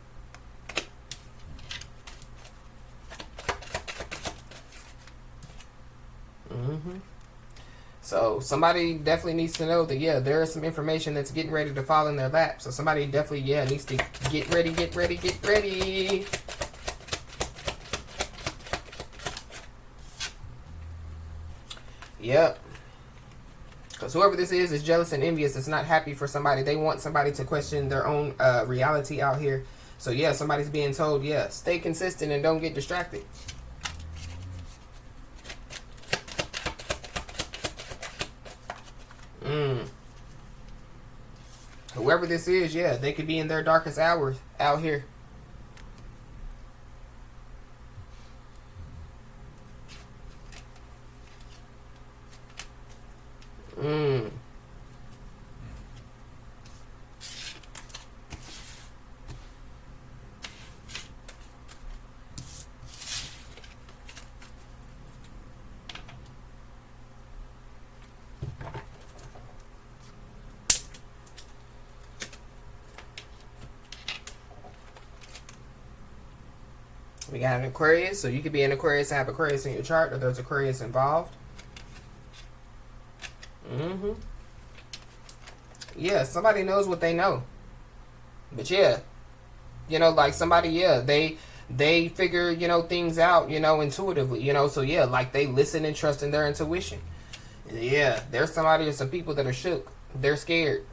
So somebody definitely needs to know that, yeah, there is some information that's getting ready to fall in their lap. So somebody definitely, yeah, needs to get ready, get ready, get ready. Yep. Because whoever this is jealous and envious. It's not happy for somebody. They want somebody to question their own reality out here. So, yeah, somebody's being told, yeah, stay consistent and don't get distracted. Whoever this is, yeah, they could be in their darkest hours out here. We got an Aquarius, so you could be an Aquarius and have Aquarius in your chart, or there's Aquarius involved. Yeah, somebody knows what they know. But yeah, you know, like somebody, yeah, they figure, you know, things out, you know, intuitively, you know. So yeah, like they listen and trust in their intuition. Yeah, there's somebody or some people that are shook. They're scared.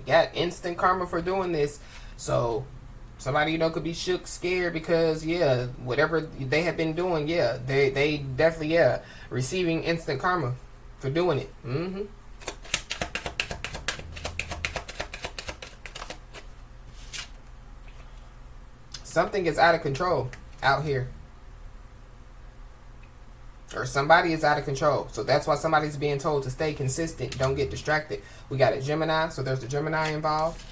Got instant karma for doing this. So somebody, you know, could be shook, scared, because yeah, whatever they have been doing, yeah, they definitely, yeah, receiving instant karma for doing it. Something is out of control out here, or somebody is out of control. So that's why somebody's being told to stay consistent. Don't get distracted. We got a Gemini, so there's the Gemini involved.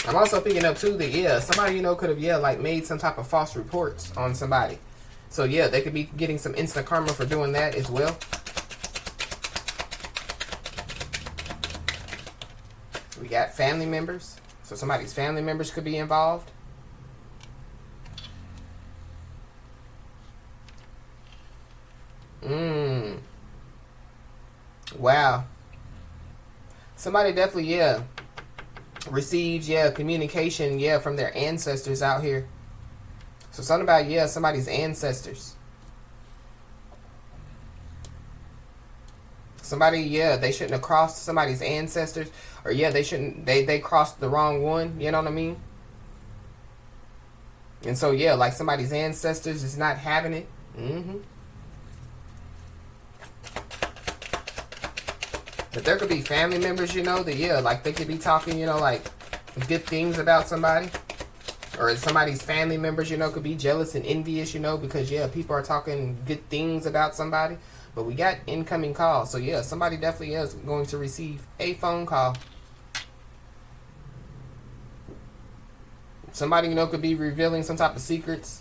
I'm also picking up too that, yeah, somebody, you know, could have, yeah, like made some type of false reports on somebody. So yeah, they could be getting some instant karma for doing that as well. We got family members. So somebody's family members could be involved. Wow. Somebody definitely, yeah, receives, yeah, communication, yeah, from their ancestors out here. So something about, yeah, somebody's ancestors. Somebody, yeah, they shouldn't have crossed somebody's ancestors. Or yeah, they shouldn't, they crossed the wrong one, you know what I mean? And so yeah, like somebody's ancestors is not having it. But there could be family members, you know, that, yeah, like they could be talking, you know, like good things about somebody. Or somebody's family members, you know, could be jealous and envious, you know, because, yeah, people are talking good things about somebody. But we got incoming calls. So, yeah, somebody definitely is going to receive a phone call. Somebody, you know, could be revealing some type of secrets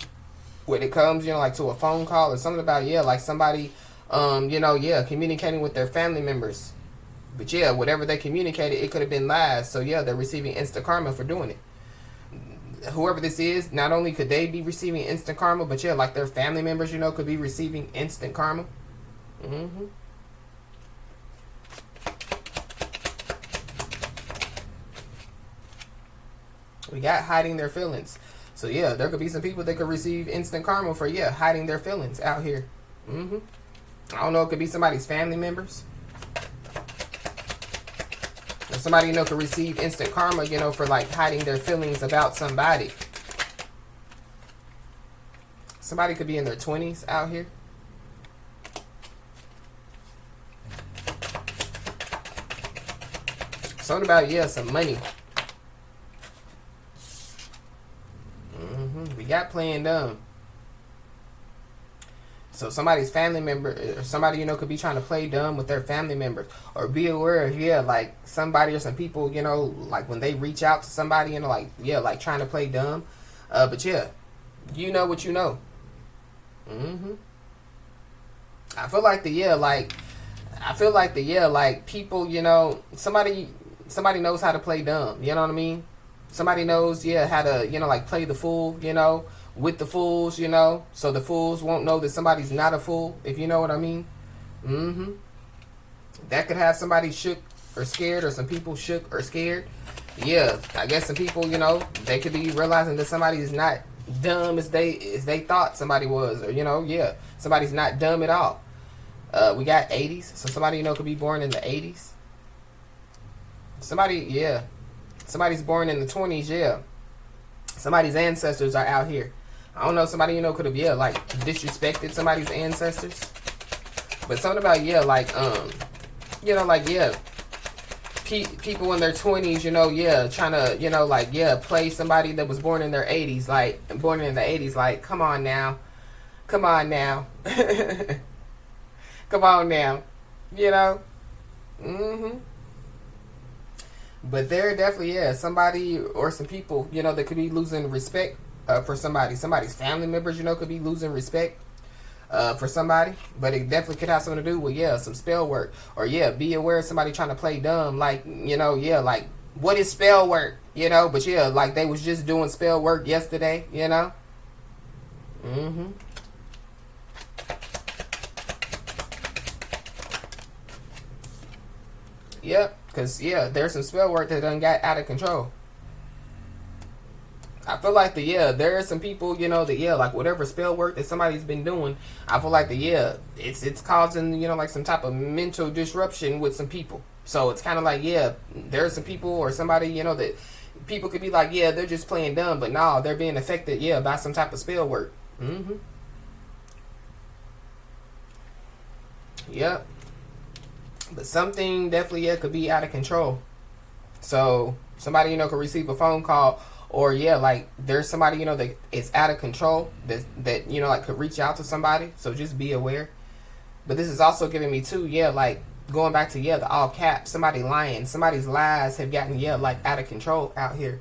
when it comes, you know, like to a phone call or something about, yeah, like somebody, you know, yeah, communicating with their family members. But yeah, whatever they communicated, it could have been lies. So yeah, they're receiving instant karma for doing it. Whoever this is, not only could they be receiving instant karma, but yeah, like their family members, you know, could be receiving instant karma. We got hiding their feelings. So yeah, there could be some people that could receive instant karma for, yeah, hiding their feelings out here. I don't know, it could be somebody's family members. somebody you know could receive instant karma, you know, for like hiding their feelings about somebody. Somebody could be in their 20s out here. Something about, yeah, some money. We got playing dumb. So somebody's family member, or somebody, you know, could be trying to play dumb with their family members. Or be aware of, yeah, like somebody or some people, you know, like when they reach out to somebody, you know, like, yeah, like trying to play dumb. But yeah, you know what you know. I feel like like people, you know, somebody knows how to play dumb, you know what I mean? Somebody knows, yeah, how to, you know, like play the fool, you know, with the fools, you know, so the fools won't know that somebody's not a fool, if you know what I mean. That could have somebody shook or scared, or some people shook or scared. Yeah, I guess some people, you know, they could be realizing that somebody's not dumb as they thought somebody was, or, you know, yeah, somebody's not dumb at all. We got 80s, so somebody, you know, could be born in the 80s. Somebody, yeah, somebody's born in the 20s, yeah. Somebody's ancestors are out here. I don't know, somebody, you know, could have, yeah, like disrespected somebody's ancestors. But something about, yeah, like, you know, like, yeah, people in their 20s, you know, yeah, trying to, you know, like, yeah, play somebody that was born in their 80s, like, born in the 80s, like, come on now. Come on now. Come on now. You know? But there definitely, yeah, somebody or some people, you know, that could be losing respect for somebody. Somebody's family members, you know, could be losing respect for somebody. But it definitely could have something to do with, yeah, some spell work. Or, yeah, be aware of somebody trying to play dumb. Like, you know, yeah, like, what is spell work? You know, but, yeah, like they was just doing spell work yesterday, you know? Yep, because, yeah, there's some spell work that done got out of control. I feel like there are some people, you know, that, yeah, like whatever spell work that somebody's been doing, I feel like it's causing, you know, like some type of mental disruption with some people. So it's kind of like, yeah, there's some people or somebody, you know, that people could be like, yeah, they're just playing dumb, but no, they're being affected, yeah, by some type of spell work. Yep. But something definitely, yeah, could be out of control. So somebody, you know, could receive a phone call, or, yeah, like there's somebody, you know, that is out of control that you know, like could reach out to somebody. So just be aware. But this is also giving me too, yeah, like going back to, yeah, the all caps, somebody lying, somebody's lies have gotten, yeah, like out of control out here.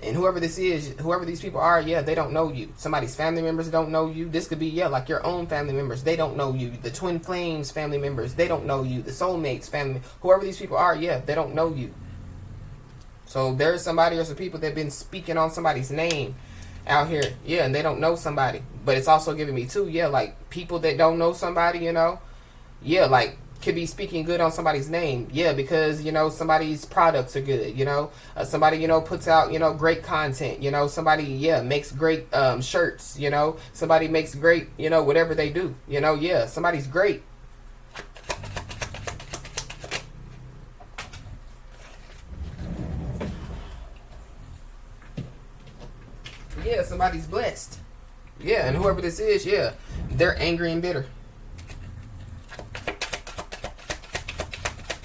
And whoever this is, whoever these people are, yeah, they don't know you. Somebody's family members don't know you. This could be, yeah, like your own family members. They don't know you. The twin flames family members, they don't know you. The soulmates family, whoever these people are, yeah, they don't know you. So there's somebody or some people that have been speaking on somebody's name out here. Yeah, and they don't know somebody. But it's also giving me too, yeah, like people that don't know somebody, you know. Yeah, like could be speaking good on somebody's name. Yeah, because, you know, somebody's products are good, you know. Somebody, you know, puts out, you know, great content. You know, somebody, yeah, makes great shirts, you know. Somebody makes great, you know, whatever they do. You know, yeah, somebody's great. Yeah, somebody's blessed. Yeah, and whoever this is, yeah, they're angry and bitter.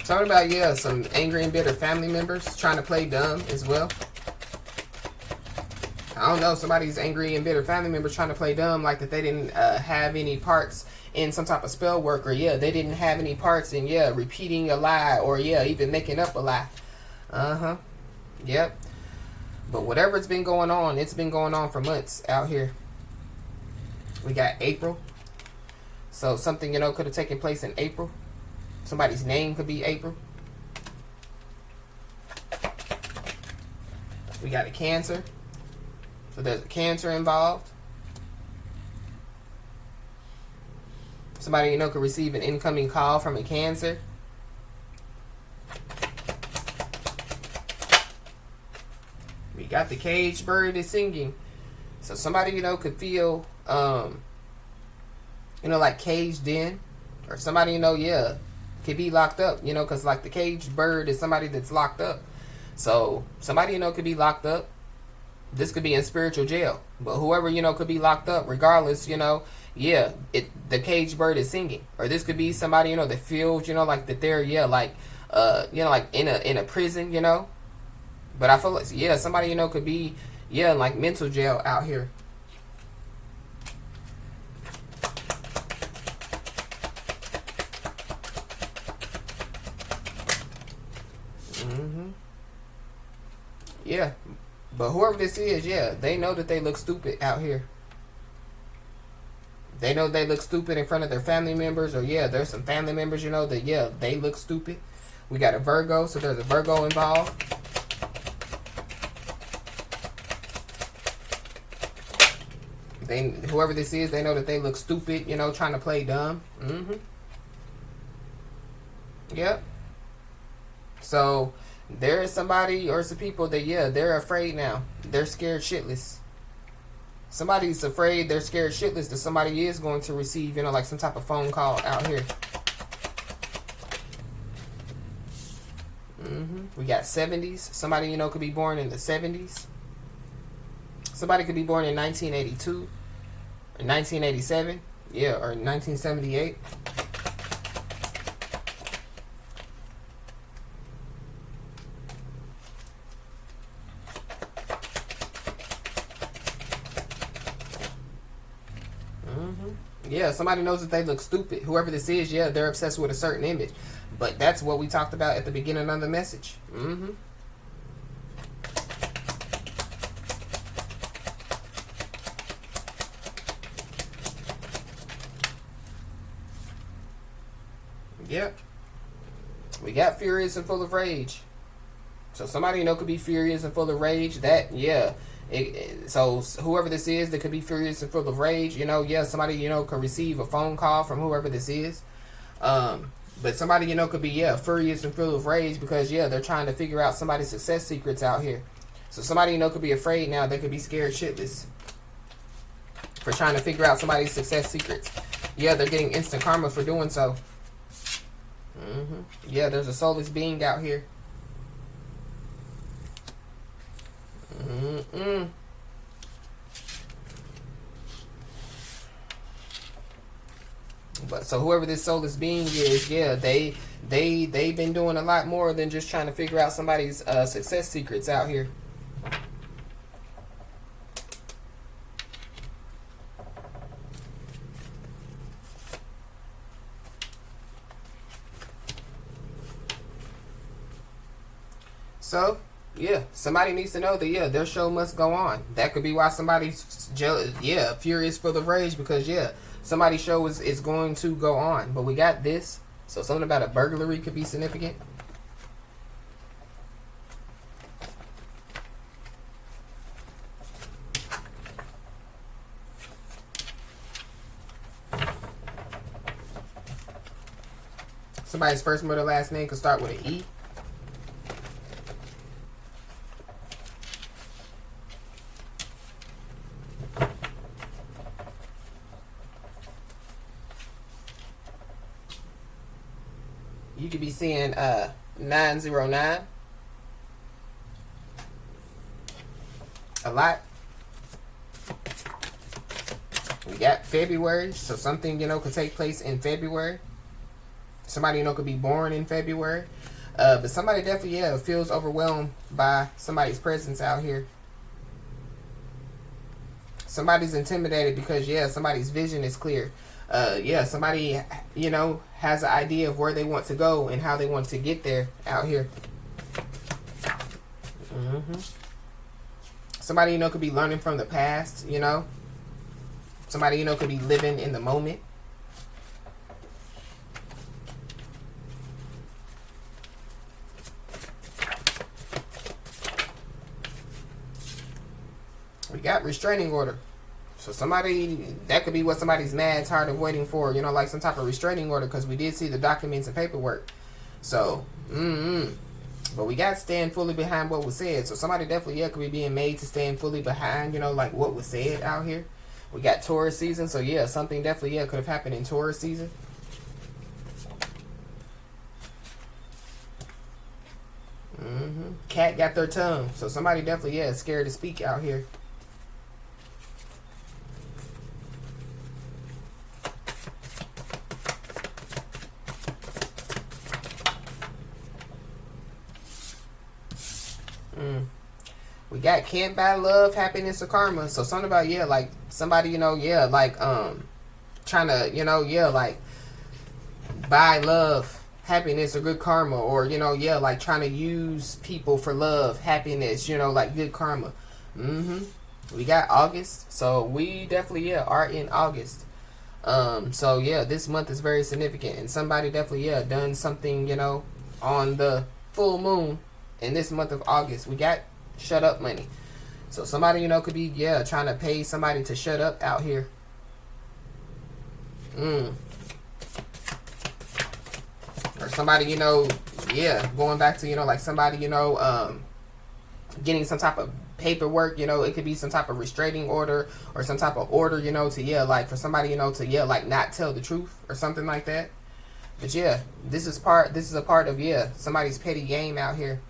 Talking about, yeah, some angry and bitter family members trying to play dumb as well. I don't know, somebody's angry and bitter family members trying to play dumb, like that they didn't have any parts in some type of spell work, or, yeah, they didn't have any parts in, yeah, repeating a lie, or, yeah, even making up a lie. Yep. But whatever's been going on, it's been going on for months out here. We got April. So something, you know, could have taken place in April. Somebody's name could be April. We got a Cancer. So there's a Cancer involved. Somebody, you know, could receive an incoming call from a Cancer. We got the caged bird is singing. So somebody, you know, could feel, you know, like caged in. Or somebody, you know, yeah, could be locked up, you know, because like the caged bird is somebody that's locked up. So somebody, you know, could be locked up. This could be in spiritual jail. But whoever, you know, could be locked up, regardless, you know, yeah, the caged bird is singing. Or this could be somebody, you know, that feels, you know, like that they're, yeah, like, you know, like in a prison, you know. But I feel like, yeah, somebody, you know, could be, yeah, like mental jail out here. Yeah, but whoever this is, yeah, they know that they look stupid out here. They know they look stupid in front of their family members, or yeah, there's some family members, you know, that yeah, they look stupid. We got a Virgo, so there's a Virgo involved. Whoever this is, they know that they look stupid, you know, trying to play dumb. Yep. So there is somebody or some people that, yeah, they're afraid now. They're scared shitless. Somebody's afraid, they're scared shitless that somebody is going to receive, you know, like some type of phone call out here. We got 70s. Somebody, you know, could be born in the 70s. Somebody could be born in 1982 or 1987. Yeah, or 1978. Yeah, somebody knows that they look stupid. Whoever this is, yeah, they're obsessed with a certain image. But that's what we talked about at the beginning of the message. Yep. We got furious and full of rage. So somebody, you know, could be furious and full of rage. That, yeah. So whoever this is that could be furious and full of rage, you know, yeah, somebody, you know, could receive a phone call from whoever this is. But somebody, you know, could be, yeah, furious and full of rage because, yeah, they're trying to figure out somebody's success secrets out here. So somebody, you know, could be afraid now. They could be scared shitless for trying to figure out somebody's success secrets. Yeah, they're getting instant karma for doing so. Yeah, there's a soulless being out here. But so whoever this soulless being is, yeah, they've been doing a lot more than just trying to figure out somebody's success secrets out here. So yeah, somebody needs to know that, yeah, their show must go on. That could be why somebody's jealous, yeah, furious full of rage because, yeah, somebody's show is going to go on. But we got this. So something about a burglary could be significant. Somebody's first, middle, last name could start with an E. You could be seeing 909 a lot. We got February, so something, you know, could take place in February. Somebody, you know, could be born in February. But somebody definitely, yeah, feels overwhelmed by somebody's presence out here. Somebody's intimidated because, yeah, somebody's vision is clear. Yeah, somebody, you know, has an idea of where they want to go and how they want to get there out here. Somebody, you know, could be learning from the past, you know. Somebody, you know, could be living in the moment. We got restraining order. So somebody, that could be what somebody's mad tired of waiting for, you know, like some type of restraining order, because we did see the documents and paperwork. So, but we got to stand fully behind what was said. So somebody definitely, yeah, could be being made to stand fully behind, you know, like what was said out here. We got Taurus season. So, yeah, something definitely, yeah, could have happened in Taurus season. cat got their tongue. So somebody definitely, yeah, is scared to speak out here. We got can't buy love, happiness, or karma. So something about, yeah, like somebody, you know, yeah, like trying to, you know, yeah, like buy love, happiness, or good karma, or, you know, yeah, like trying to use people for love, happiness, you know, like good karma. We got August, so we definitely, yeah, are in August. So yeah, this month is very significant, and somebody definitely, yeah, done something, you know, on the full moon in this month of August. We got shut up money. So somebody, you know, could be, yeah, trying to pay somebody to shut up out here. Or somebody, you know, yeah, going back to, you know, like somebody, you know, getting some type of paperwork, you know, it could be some type of restraining order or some type of order, you know, to, yeah, like for somebody, you know, to, yeah, like not tell the truth or something like that. But yeah, this is a part of, yeah, somebody's petty game out here.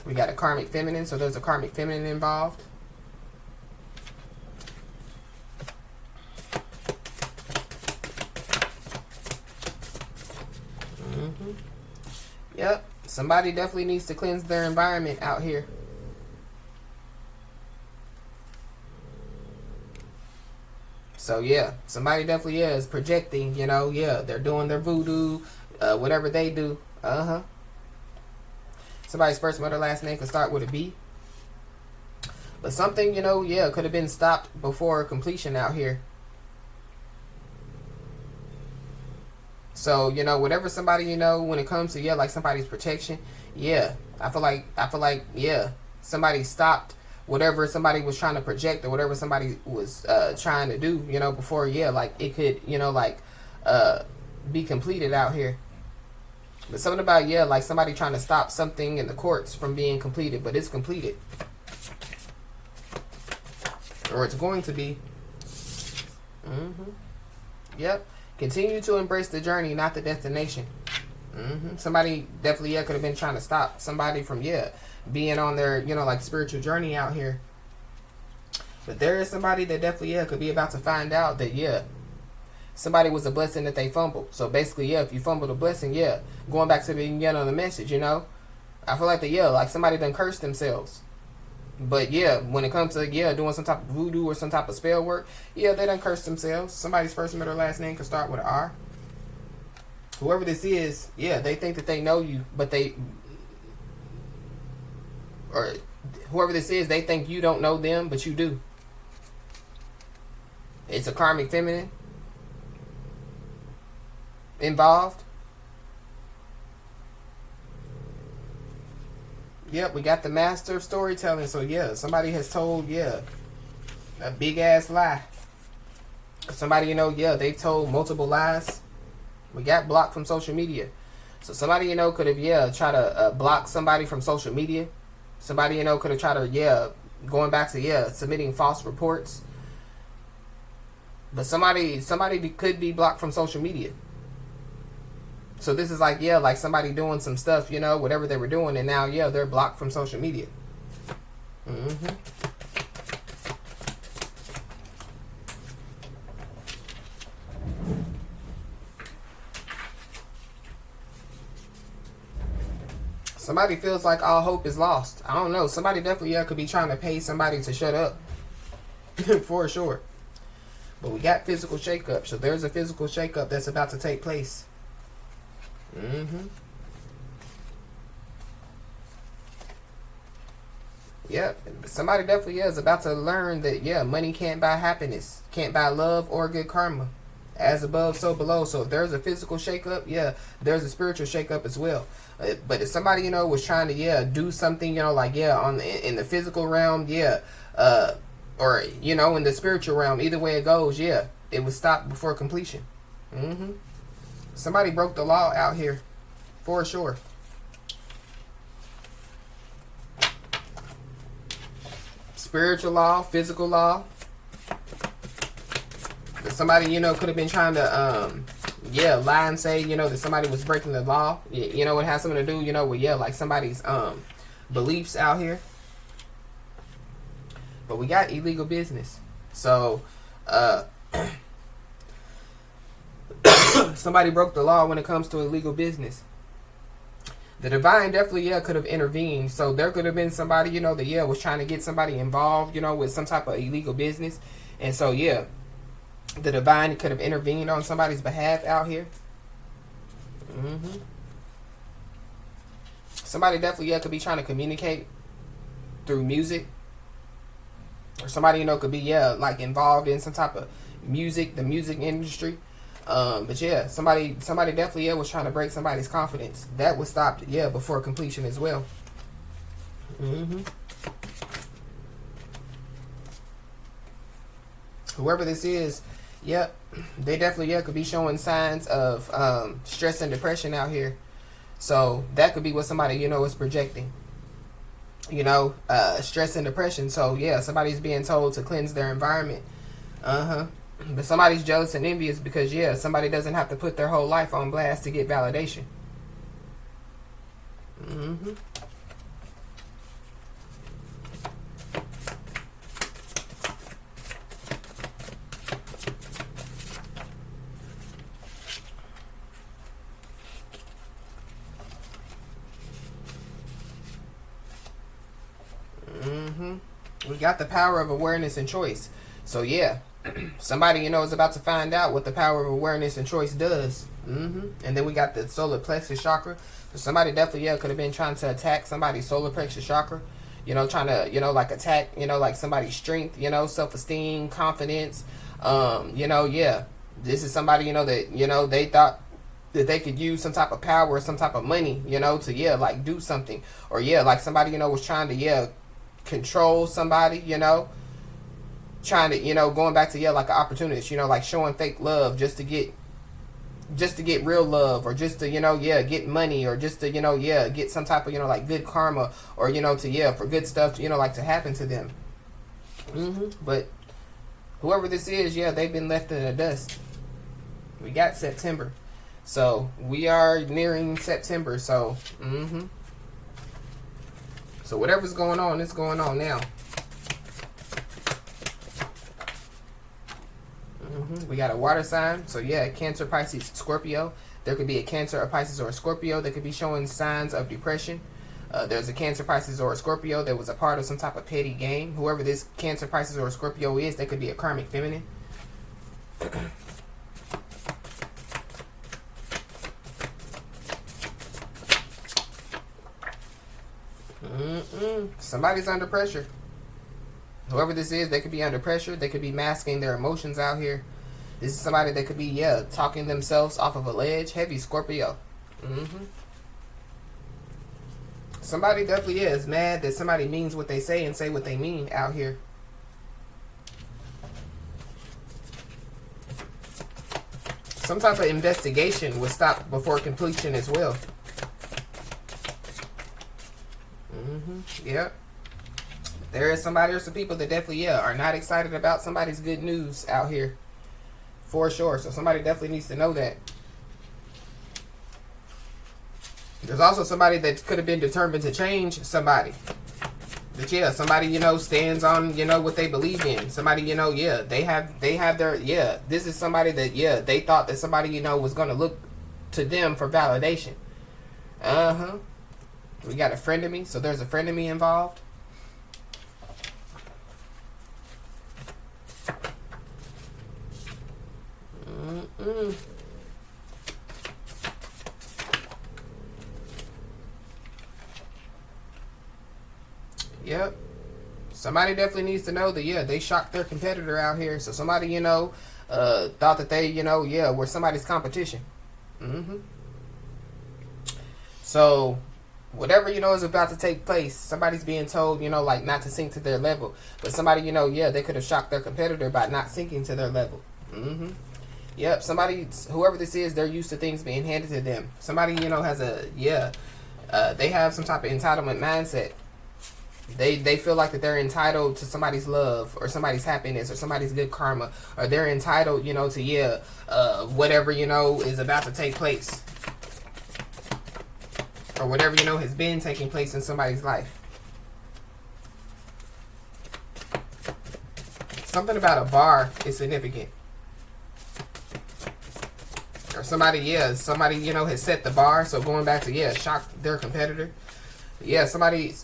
We got a karmic feminine, so there's a karmic feminine involved. Yep, somebody definitely needs to cleanse their environment out here. So yeah, somebody definitely, yeah, is projecting, you know, yeah, they're doing their voodoo, whatever they do. Somebody's first, middle, last name could start with a B. But something, you know, yeah, could have been stopped before completion out here. So, you know, whatever somebody, you know, when it comes to, yeah, like somebody's protection, yeah, I feel like, yeah, somebody stopped whatever somebody was trying to project or whatever somebody was trying to do, you know, before, yeah, like it could, you know, like be completed out here. But something about, yeah, like somebody trying to stop something in the courts from being completed, but it's completed. Or it's going to be. Yep. Continue to embrace the journey, not the destination. Somebody definitely, yeah, could have been trying to stop somebody from, yeah, being on their, you know, like spiritual journey out here. But there is somebody that definitely, yeah, could be about to find out that, yeah, somebody was a blessing that they fumbled. So basically, yeah, if you fumbled a blessing, yeah, going back to the beginning of the message, you know, I feel like that, yeah, like somebody done cursed themselves. But yeah, when it comes to, yeah, doing some type of voodoo or some type of spell work, yeah, they done cursed themselves. Somebody's first, middle, last name could start with an R. Whoever this is, yeah, they think that they know you, but they, or whoever this is, they think you don't know them, but you do. It's a karmic feminine involved. Yep, we got the master of storytelling. So yeah, somebody has told, yeah, a big ass lie. Somebody, you know, yeah, they told multiple lies. We got blocked from social media. So somebody, you know, could have, yeah, tried to block somebody from social media. Somebody, you know, could have tried to, yeah, going back to, yeah, submitting false reports. But somebody could be blocked from social media. So this is like, yeah, like somebody doing some stuff, you know, whatever they were doing, and now, yeah, they're blocked from social media. Somebody feels like all hope is lost. I don't know. Somebody definitely, yeah, could be trying to pay somebody to shut up. For sure. But we got physical shakeup. So there's a physical shakeup that's about to take place. Yep. Somebody definitely, yeah, is about to learn that, yeah, money can't buy happiness, can't buy love or good karma. As above, so below. So if there's a physical shakeup, yeah, there's a spiritual shakeup as well. But if somebody, you know, was trying to, yeah, do something, you know, like, yeah, in the physical realm, yeah, or, you know, in the spiritual realm, either way it goes, yeah, it was stopped before completion. Somebody broke the law out here, for sure. Spiritual law, physical law. Somebody, you know, could have been trying to yeah, lie and say, you know, that somebody was breaking the law. You know, it has something to do, you know, with, yeah, like somebody's beliefs out here. But we got illegal business. So, somebody broke the law when it comes to illegal business. The divine definitely, yeah, could have intervened. So there could have been somebody, you know, that, yeah, was trying to get somebody involved, you know, with some type of illegal business. And so, yeah, the divine could have intervened on somebody's behalf out here. Somebody definitely, yeah, could be trying to communicate through music. Or somebody, you know, could be, yeah, like involved in some type of music, the music industry. But yeah, somebody definitely, yeah, was trying to break somebody's confidence. That was stopped, yeah, before completion as well. Whoever this is, yep, they definitely, yeah, could be showing signs of stress and depression out here. So that could be what somebody, you know, is projecting. You know, stress and depression. So yeah, somebody's being told to cleanse their environment. But somebody's jealous and envious because, yeah, somebody doesn't have to put their whole life on blast to get validation. We got the power of awareness and choice. So yeah, somebody, you know, is about to find out what the power of awareness and choice does. And then we got the solar plexus chakra. So somebody definitely, yeah, could have been trying to attack somebody's solar plexus chakra. You know, trying to, you know, like attack, you know, like somebody's strength, you know, self-esteem, confidence. You know, yeah, this is somebody, you know, that, you know, they thought that they could use some type of power or some type of money, you know, to, yeah, like do something. Or, yeah, like somebody, you know, was trying to, yeah, control somebody, you know, trying to, you know, going back to, yeah, like an opportunist, you know, like showing fake love just to get real love, or just to, you know, yeah, get money, or just to, you know, yeah, get some type of, you know, like good karma, or, you know, to, yeah, for good stuff, you know, like to happen to them. But whoever this is, yeah, they've been left in the dust. We got September. So we are nearing September. So, so whatever's going on, it's going on now. We got a water sign. So yeah, Cancer, Pisces, Scorpio. There could be a Cancer, a Pisces, or a Scorpio that could be showing signs of depression. There's a Cancer, Pisces, or a Scorpio that was a part of some type of petty game. Whoever this Cancer, Pisces, or a Scorpio is, they could be a karmic feminine. Somebody's under pressure. Whoever this is, they could be under pressure. They could be masking their emotions out here. This is somebody that could be, yeah, talking themselves off of a ledge. Heavy Scorpio. Somebody definitely is mad that somebody means what they say and say what they mean out here. Some type of investigation was stopped before completion as well. Yep. There is somebody or some people that definitely, yeah, are not excited about somebody's good news out here. For sure. So somebody definitely needs to know that. There's also somebody that could have been determined to change somebody. But yeah, somebody, you know, stands on, you know, what they believe in. Somebody, you know, yeah, they have their, yeah, this is somebody that, yeah, they thought that somebody, you know, was going to look to them for validation. We got a frenemy, so there's a frenemy involved. Yep. Somebody definitely needs to know that, yeah, they shocked their competitor out here. So somebody, you know, thought that they, you know, yeah, were somebody's competition. So whatever, you know, is about to take place, somebody's being told, you know, like not to sink to their level. But somebody, you know, yeah, they could have shocked their competitor by not sinking to their level. Yep, somebody, whoever this is, they're used to things being handed to them. Somebody, you know, has a, yeah, they have some type of entitlement mindset. They feel like that they're entitled to somebody's love or somebody's happiness or somebody's good karma, or they're entitled, you know, to whatever, you know, is about to take place, or whatever, you know, has been taking place in somebody's life. Something about a bar is significant. Or somebody, somebody, you know, has set the bar. So going back to, shock their competitor. Yeah, somebody,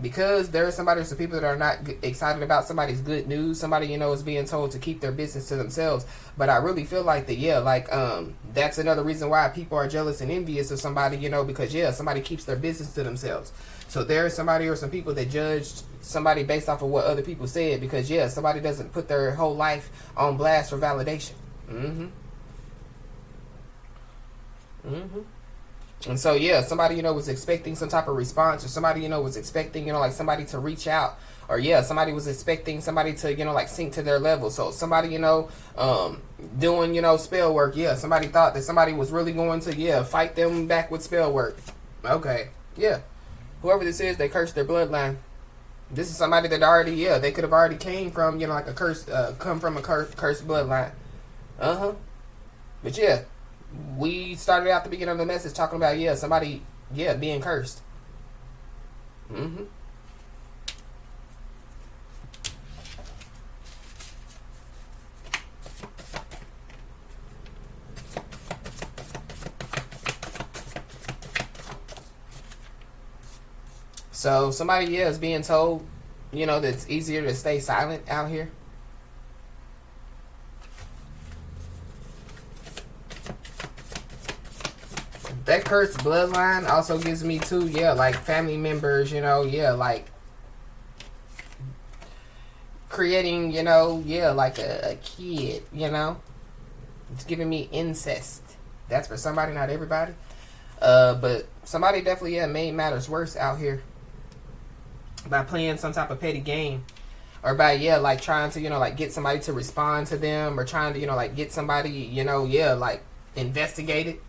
because there are somebody, some people that are not excited about somebody's good news. Somebody, you know, is being told to keep their business to themselves. But I really feel like that, that's another reason why people are jealous and envious of somebody, you know, because, somebody keeps their business to themselves. So there's somebody or some people that judged somebody based off of what other people said, because, somebody doesn't put their whole life on blast for validation. And so, somebody, you know, was expecting some type of response, or somebody, you know, was expecting, you know, like somebody to reach out, or somebody was expecting somebody to, you know, like sink to their level. So somebody, you know, doing, you know, spell work. Somebody thought that somebody was really going to, fight them back with spell work. Okay. Whoever this is, they cursed their bloodline. This is somebody that already, they could have already came from, you know, like a curse, come from a cursed bloodline. But we started out the beginning of the message talking about, somebody, being cursed. So somebody, is being told, you know, that it's easier to stay silent out here. That cursed bloodline also gives me too, like family members, you know, like creating, you know, like a kid, you know. It's giving me incest. That's for somebody, not everybody. But somebody definitely, made matters worse out here by playing some type of petty game, or by, like trying to, you know, like get somebody to respond to them, or trying to, you know, like get somebody, you know, like investigate it.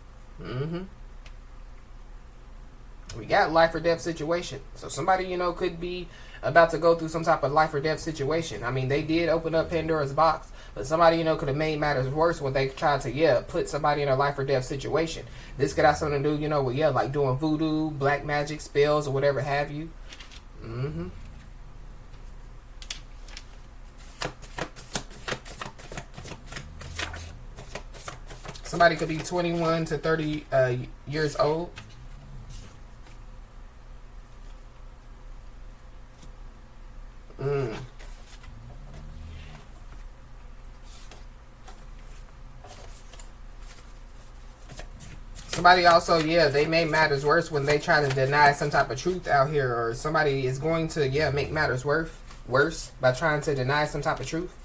We got life or death situation. So somebody, you know, could be about to go through some type of life or death situation. I mean, they did open up Pandora's box, but somebody, you know, could have made matters worse when they tried to, put somebody in a life or death situation. This could have something to do, you know, with, like doing voodoo, black magic, spells, or whatever have you. Somebody could be 21 to 30 years old. Somebody also, they make matters worse when they try to deny some type of truth out here, or somebody is going to, make matters worse by trying to deny some type of truth.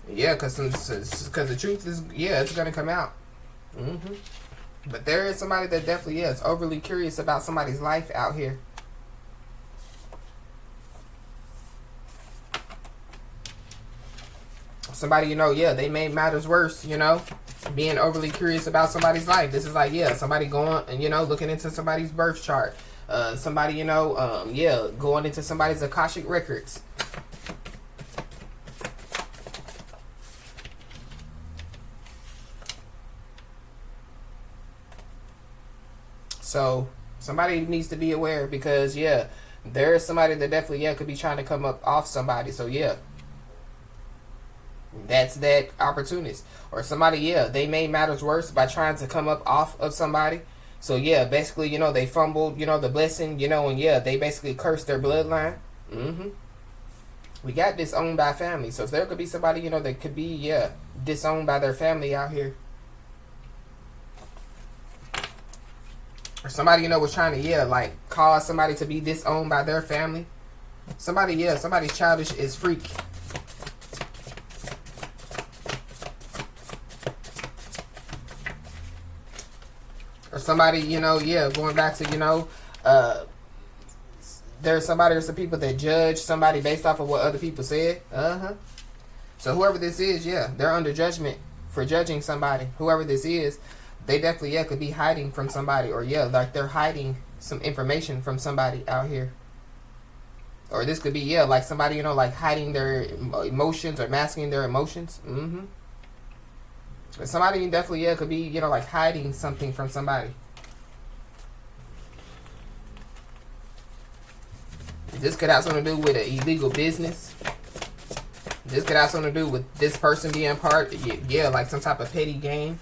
Because the truth is, it's going to come out. But there is somebody that definitely is overly curious about somebody's life out here. Somebody, you know, they made matters worse, you know, being overly curious about somebody's life. This is like, somebody going and, you know, looking into somebody's birth chart. Somebody, you know, going into somebody's Akashic records. So somebody needs to be aware, because, there is somebody that definitely, could be trying to come up off somebody. So, that's that opportunist. Or somebody, they made matters worse by trying to come up off of somebody. So, basically, you know, they fumbled, you know, the blessing, you know, and, they basically cursed their bloodline. We got disowned by family. So, there could be somebody, you know, that could be, disowned by their family out here. Or somebody, you know, was trying to, like, cause somebody to be disowned by their family. Somebody, somebody childish is freak. Or somebody, you know, going back to, you know, there's somebody or some people that judge somebody based off of what other people said. So whoever this is, they're under judgment for judging somebody. Whoever this is, they definitely, could be hiding from somebody, or, like they're hiding some information from somebody out here. Or this could be, yeah, like somebody, you know, like hiding their emotions or masking their emotions. Somebody definitely, yeah, could be, you know, like hiding something from somebody. This could have something to do with an illegal business. This could have something to do with this person being part, yeah, like some type of petty game.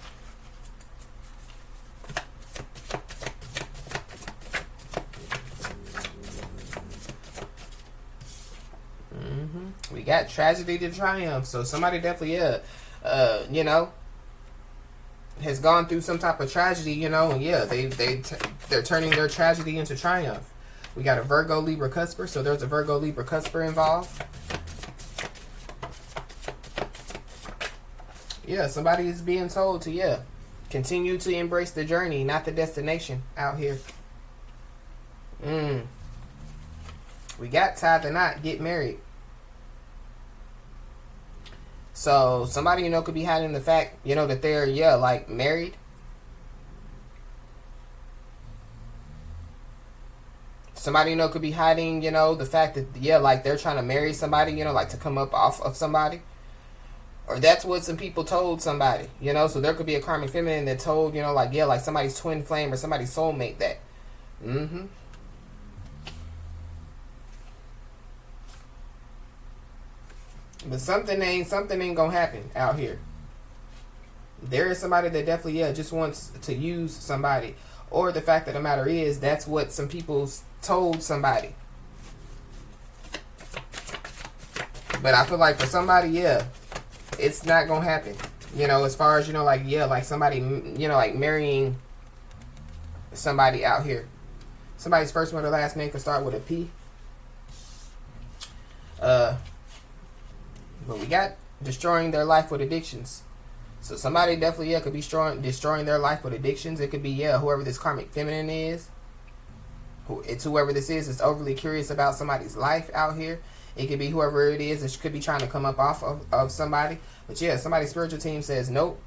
We got tragedy to triumph. So somebody definitely, yeah, you know, has gone through some type of tragedy, you know, and yeah, they're turning their tragedy into triumph. We got a Virgo Libra cusper, so there's a Virgo Libra cusper involved. Yeah, somebody is being told to, yeah, continue to embrace the journey, not the destination out here. We got tie the knot, get married. So somebody, you know, could be hiding the fact, you know, that they're, yeah, like married. Somebody, you know, could be hiding, you know, the fact that, yeah, like they're trying to marry somebody, you know, like to come up off of somebody. Or that's what some people told somebody, you know. So there could be a karmic feminine that told, you know, like, yeah, like somebody's twin flame or somebody's soulmate that. But something ain't gonna happen out here. There is somebody that definitely, yeah, just wants to use somebody. Or the fact of the matter is, that's what some people told somebody. But I feel like for somebody, yeah, it's not gonna happen. You know, as far as, you know, like, yeah, like somebody, you know, like marrying somebody out here. Somebody's first one or last name could start with a P. But we got destroying their life with addictions. So somebody definitely, yeah, could be destroying their life with addictions. It could be, yeah, whoever this karmic feminine is. It's whoever this is overly curious about somebody's life out here. It could be whoever it is that could be trying to come up off of somebody. But yeah, somebody's spiritual team says nope,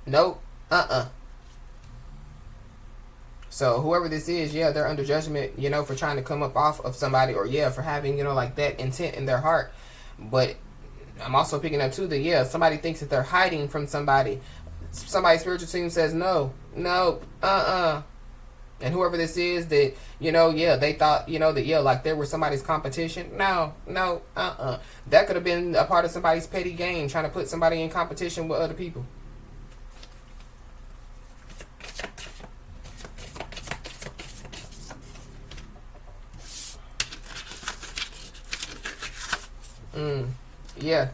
nope, So whoever this is, yeah, they're under judgment, you know, for trying to come up off of somebody, or yeah, for having, you know, like that intent in their heart. But I'm also picking up too that, yeah, somebody thinks that they're hiding from somebody. Somebody's spiritual team says no, And whoever this is that, you know, yeah, they thought, you know, that, yeah, like they were somebody's competition. No, That could have been a part of somebody's petty game, trying to put somebody in competition with other people. Yeah.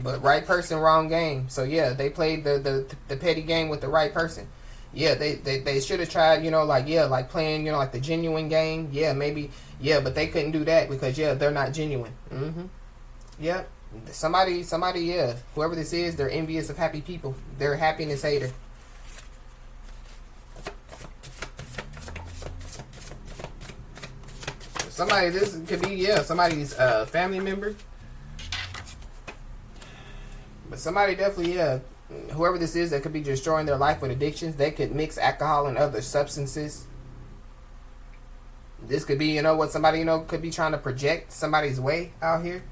But right person, wrong game. So yeah, they played the petty game with the right person. Yeah, they should have tried, you know, like, yeah, like playing, you know, like the genuine game. Yeah, maybe, yeah, but they couldn't do that because, yeah, they're not genuine. Yep. Somebody, yeah, whoever this is, they're envious of happy people. They're a happiness hater. Somebody, this could be, yeah, somebody's family member. But somebody definitely, yeah, whoever this is that could be destroying their life with addictions. They could mix alcohol and other substances. This could be, you know, what somebody, you know, could be trying to project somebody's way out here.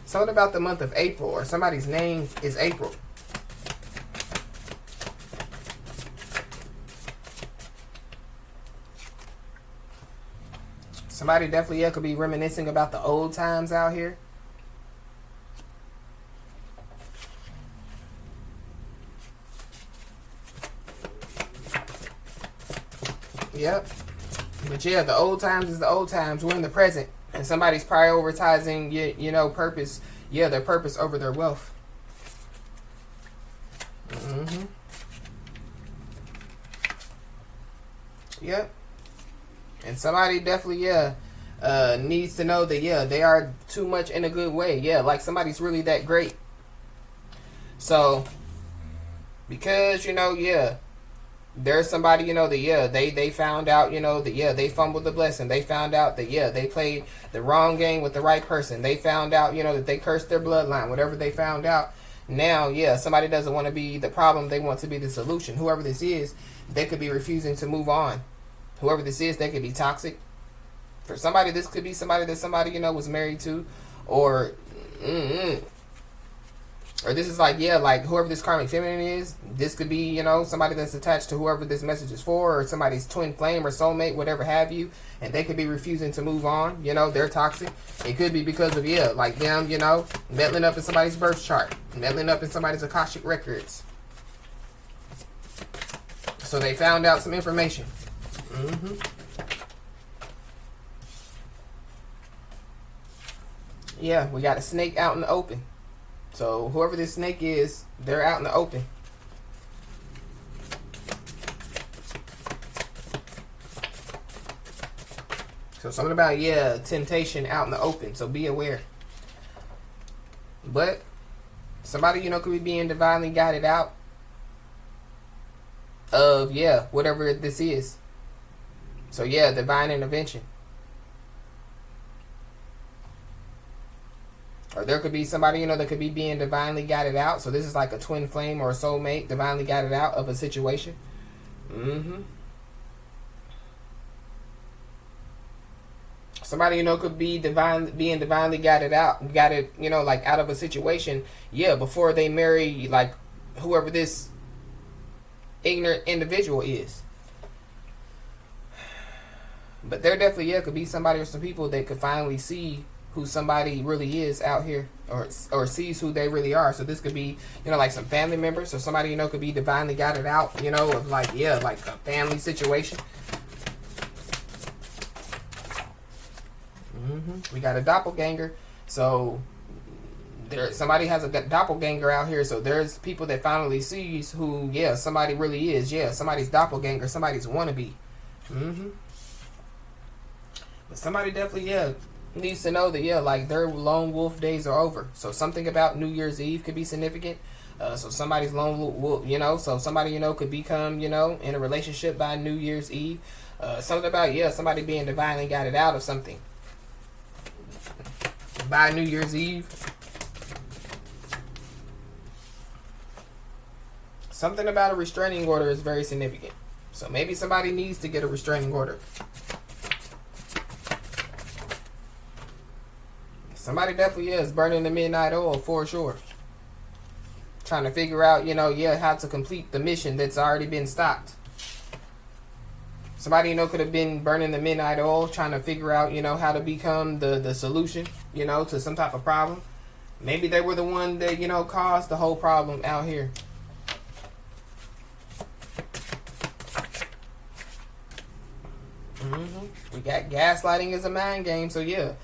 Something about the month of April, or somebody's name is April. Somebody definitely, yeah, could be reminiscing about the old times out here. Yep. But yeah, the old times is the old times. We're in the present. And somebody's prioritizing, you know, purpose. Yeah, their purpose over their wealth. Yep. And somebody definitely, yeah, needs to know that, yeah, they are too much in a good way. Yeah, like somebody's really that great. So, because, you know, yeah, there's somebody, you know, that, yeah, they found out, you know, that, yeah, they fumbled the blessing. They found out that, yeah, they played the wrong game with the right person. They found out, you know, that they cursed their bloodline. Whatever they found out. Now, yeah, somebody doesn't want to be the problem. They want to be the solution. Whoever this is, they could be refusing to move on. whoever this is, they could be toxic. For somebody, this could be somebody that somebody, you know, was married to. Or or this is like, yeah, like whoever this karmic feminine is, this could be, you know, somebody that's attached to whoever this message is for, or somebody's twin flame or soulmate, whatever have you, and they could be refusing to move on, you know, they're toxic. It could be because of, yeah, like them, you know, meddling up in somebody's birth chart, meddling up in somebody's Akashic records. So they found out some information. Yeah, we got a snake out in the open. So whoever this snake is, they're out in the open. So something about, yeah, temptation out in the open. So be aware. But somebody, you know, could be being divinely guided out of, yeah, whatever this is. So yeah, divine intervention. Or there could be somebody, you know, that could be being divinely guided out. So this is like a twin flame or a soulmate divinely guided out of a situation. Somebody, you know, could be being divinely guided out, you know, like out of a situation, yeah, before they marry, like, whoever this ignorant individual is. But there definitely, yeah, could be somebody or some people that could finally see who somebody really is out here, or sees who they really are. So this could be, you know, like some family members. So somebody, you know, could be divinely guided out, you know, of like, yeah, like a family situation. We got a doppelganger. So somebody has a doppelganger out here. So there's people that finally sees who, yeah, somebody really is. Yeah, somebody's doppelganger, somebody's wannabe. But somebody definitely, yeah, needs to know that, yeah, like their lone wolf days are over. So something about New Year's Eve could be significant. So somebody's lone wolf, you know, so somebody, you know, could become, you know, in a relationship by New Year's Eve. Something about, yeah, somebody being divinely guided out of something by New Year's Eve. Something about a restraining order is very significant. So maybe somebody needs to get a restraining order. Somebody definitely is burning the midnight oil for sure. Trying to figure out, you know, yeah, how to complete the mission that's already been stopped. Somebody, you know, could have been burning the midnight oil, trying to figure out, you know, how to become the solution, you know, to some type of problem. Maybe they were the one that, you know, caused the whole problem out here. We got gaslighting as a mind game, so yeah.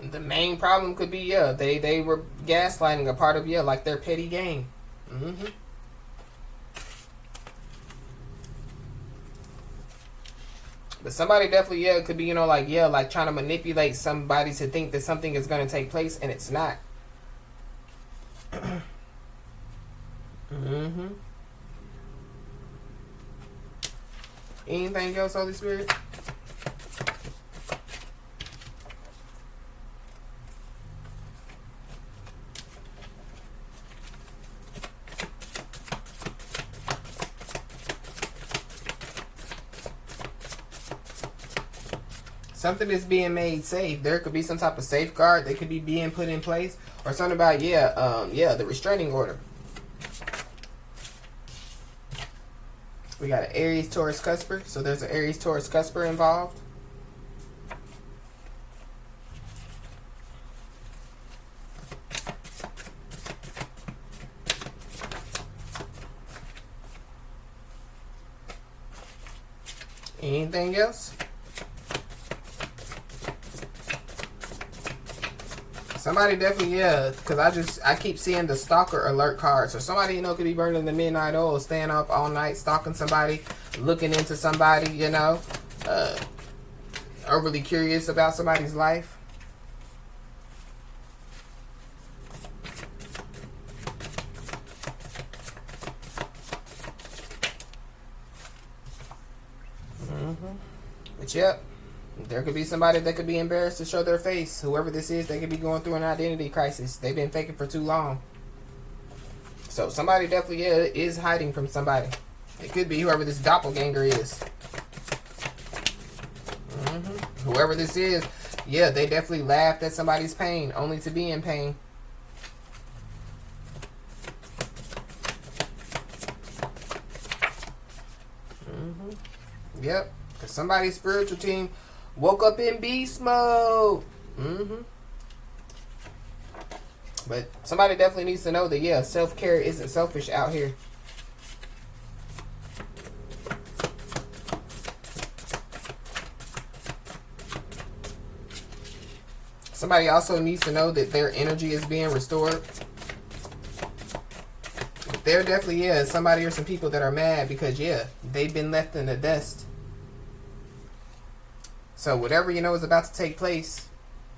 The main problem could be, yeah, they were gaslighting, a part of, yeah, like their petty game. But somebody definitely, yeah, could be, you know, like, yeah, like trying to manipulate somebody to think that something is going to take place and it's not. Anything else, Holy Spirit? Something is being made safe. There could be some type of safeguard that could be being put in place, or something about, yeah, the restraining order. We got an Aries Taurus cusper, so there's an Aries Taurus cusper involved. Anything else? Somebody definitely, yeah, because I keep seeing the Stalker alert card. So somebody, you know, could be burning the midnight oil, staying up all night, stalking somebody, looking into somebody, you know, overly curious about somebody's life. But yep. There could be somebody that could be embarrassed to show their face. Whoever this is, they could be going through an identity crisis. They've been faking for too long. So somebody definitely is hiding from somebody. It could be whoever this doppelganger is. Whoever this is, yeah, they definitely laughed at somebody's pain, only to be in pain. Yep, because somebody's spiritual team woke up in beast mode. But somebody definitely needs to know that, yeah, self-care isn't selfish out here. Somebody also needs to know that their energy is being restored. There definitely is somebody or some people that are mad because, yeah, they've been left in the dust. So whatever you know is about to take place,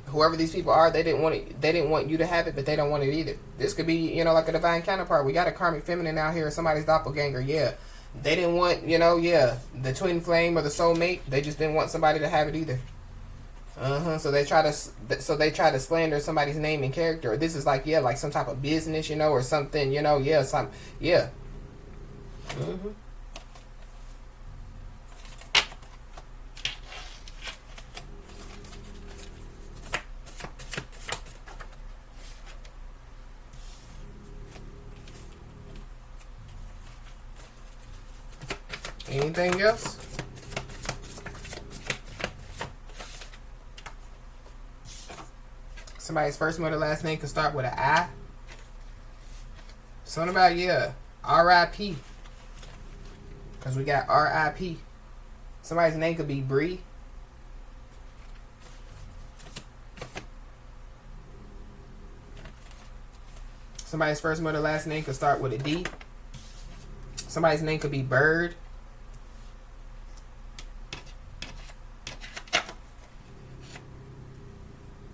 whoever these people are, they didn't want it. They didn't want you to have it, but they don't want it either. This could be, you know, like a divine counterpart. We got a karmic feminine out here, somebody's doppelganger. Yeah, they didn't want, you know, yeah, the twin flame or the soulmate. They just didn't want somebody to have it either. So they try to slander somebody's name and character. This is like, yeah, like some type of business, you know, or something, you know, yeah, yeah. Anything else? Somebody's first mother last name could start with an I. Something about, yeah, R.I.P. Because we got R.I.P. Somebody's name could be Bree. Somebody's first mother last name could start with a D. Somebody's name could be Bird.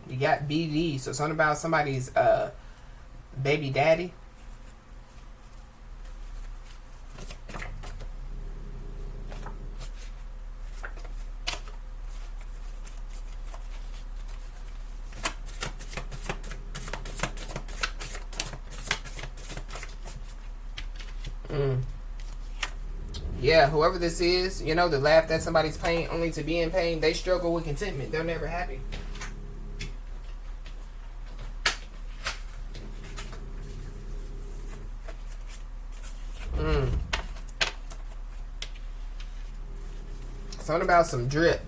You got BD, so something about somebody's baby daddy. Yeah, whoever this is, you know, that laughed at somebody's pain only to be in pain, they struggle with contentment. They're never happy. Something about some drip.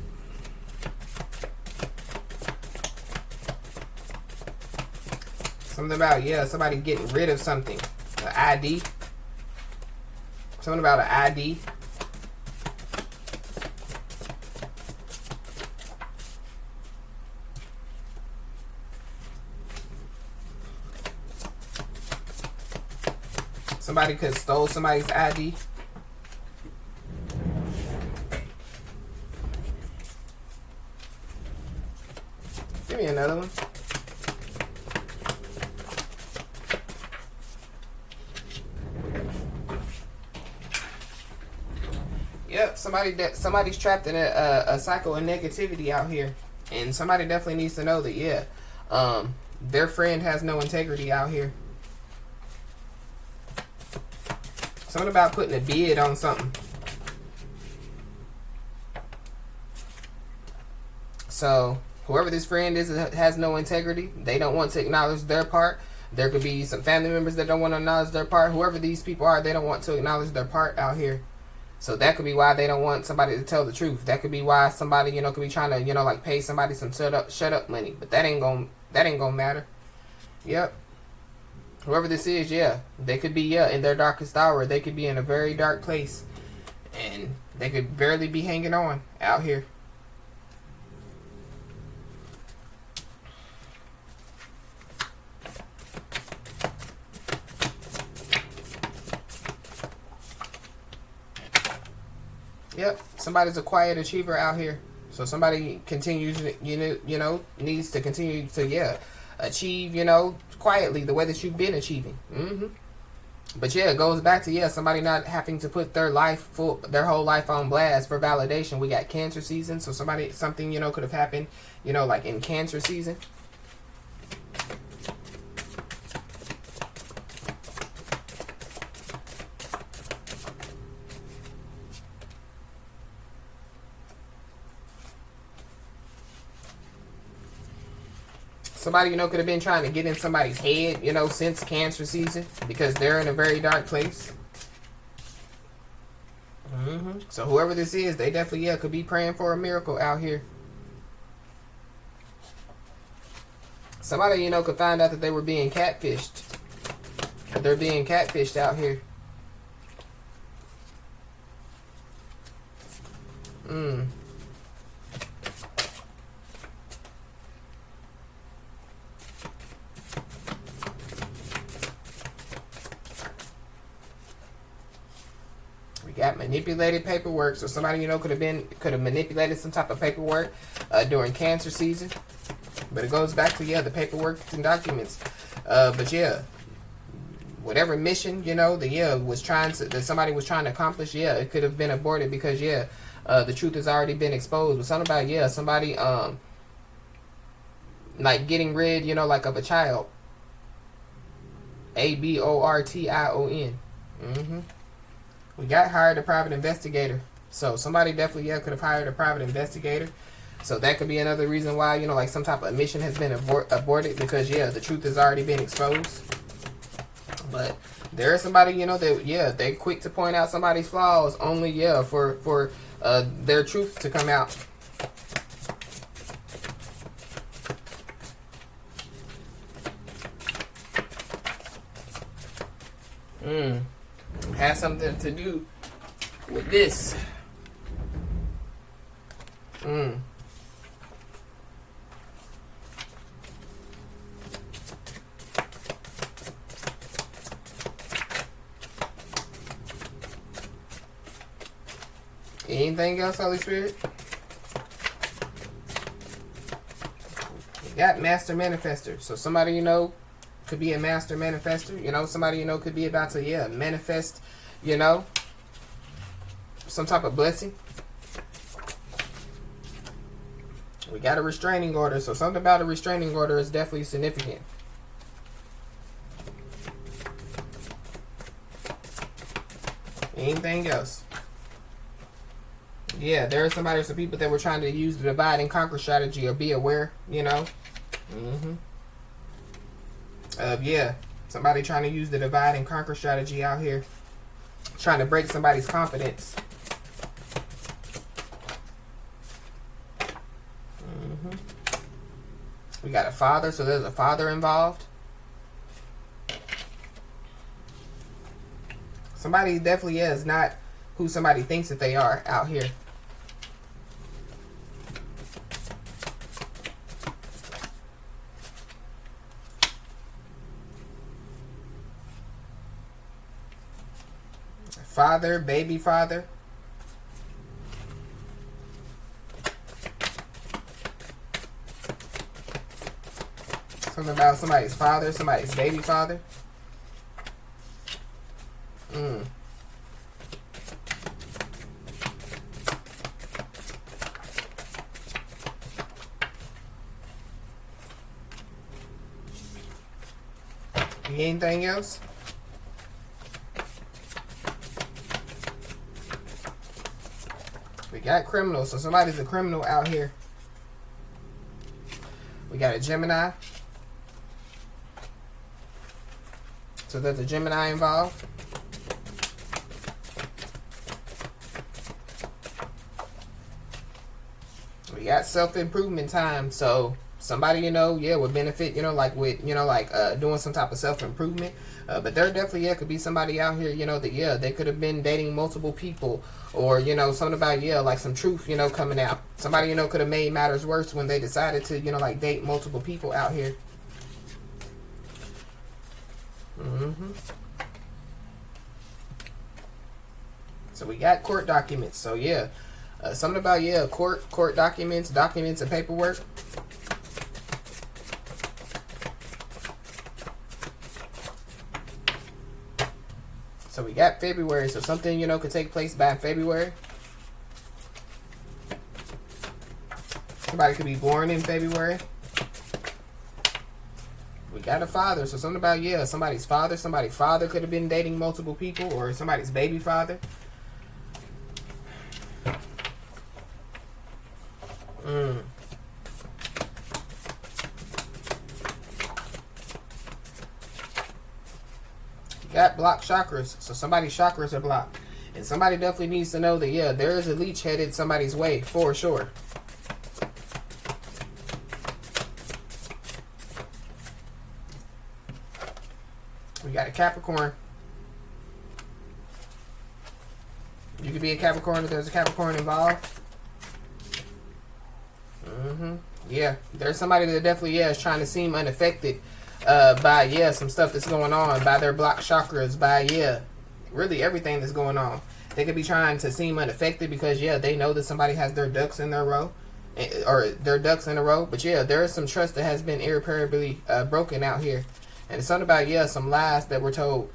Something about, yeah, somebody getting rid of something. An ID. Something about an ID. Somebody could have stole somebody's ID. Give me another one. Yep, somebody's trapped in a cycle of negativity out here, and somebody definitely needs to know that, yeah, their friend has no integrity out here. Something about putting a bid on something. So whoever this friend is has no integrity. They don't want to acknowledge their part. There could be some family members that don't want to acknowledge their part. Whoever these people are, they don't want to acknowledge their part out here. So that could be why they don't want somebody to tell the truth. That could be why somebody, you know, could be trying to, you know, like pay somebody some shut up money. But that ain't gonna matter. Yep. Whoever this is, yeah, they could be, yeah, in their darkest hour. They could be in a very dark place, and they could barely be hanging on out here. Yep, somebody's a quiet achiever out here. So somebody continues, you know, needs to continue to, yeah, achieve, you know, quietly the way that you've been achieving. But yeah, it goes back to, yeah, somebody not having to put their whole life on blast for validation. We got Cancer season, so something, you know, could have happened, you know, like in Cancer season. Somebody, you know, could have been trying to get in somebody's head, you know, since Cancer season, because they're in a very dark place. So whoever this is, they definitely, yeah, could be praying for a miracle out here. Somebody, you know, could find out that they were being catfished. They're being catfished out here. We got manipulated paperwork. So somebody, you know, could have manipulated some type of paperwork during Cancer season. But it goes back to, yeah, the paperwork and documents. But yeah, whatever mission, you know, that somebody was trying to accomplish, yeah, it could have been aborted because, yeah, the truth has already been exposed. But something about, yeah, somebody like getting rid, you know, like of a child. Abortion. We got hired a private investigator. So somebody definitely, yeah, could have hired a private investigator. So that could be another reason why, you know, like some type of mission has been aborted because, yeah, the truth has already been exposed. But there is somebody, you know, that, yeah, they quick to point out somebody's flaws only, yeah, for their truth to come out. Has something to do with this. Anything else, Holy Spirit? You got Master Manifester. So somebody, you know, could be a Master Manifester. You know, somebody, you know, could be about to, yeah, manifest, you know, some type of blessing. We got a restraining order. So something about a restraining order is definitely significant. Anything else? Yeah, there are some people that were trying to use the divide and conquer strategy, or be aware, you know. Yeah, somebody trying to use the divide and conquer strategy out here, trying to break somebody's confidence. We got a father, so there's a father involved. Somebody definitely is not who somebody thinks that they are out here. Father, baby father. Something about somebody's father, somebody's baby father. Anything else? We got criminals, so somebody's a criminal out here. We got a Gemini. So there's a Gemini involved. We got self-improvement time. So somebody, you know, yeah, would benefit, you know, like with, you know, like doing some type of self-improvement. But there definitely, yeah, could be somebody out here, you know, that, yeah, they could have been dating multiple people, or, you know, something about, yeah, like some truth, you know, coming out. Somebody, you know, could have made matters worse when they decided to, you know, like date multiple people out here. So we got court documents. So yeah, something about, yeah, court documents and paperwork. So we got February. So something, you know, could take place by February. Somebody could be born in February. We got a father. So something about, yeah, somebody's father. Somebody's father could have been dating multiple people, or somebody's baby father. got blocked chakras. So somebody's chakras are blocked. And somebody definitely needs to know that, yeah, there is a leech headed somebody's way, for sure. We got a Capricorn. You could be a Capricorn if there's a Capricorn involved. Yeah, there's somebody that definitely, yeah, is trying to seem unaffected by, yeah, some stuff that's going on, by their blocked chakras, by, yeah, really everything that's going on. They could be trying to seem unaffected because, yeah, they know that somebody has their ducks in their row, or their ducks in a row. But, yeah, there is some trust that has been irreparably broken out here. And it's something about, yeah, some lies that were told.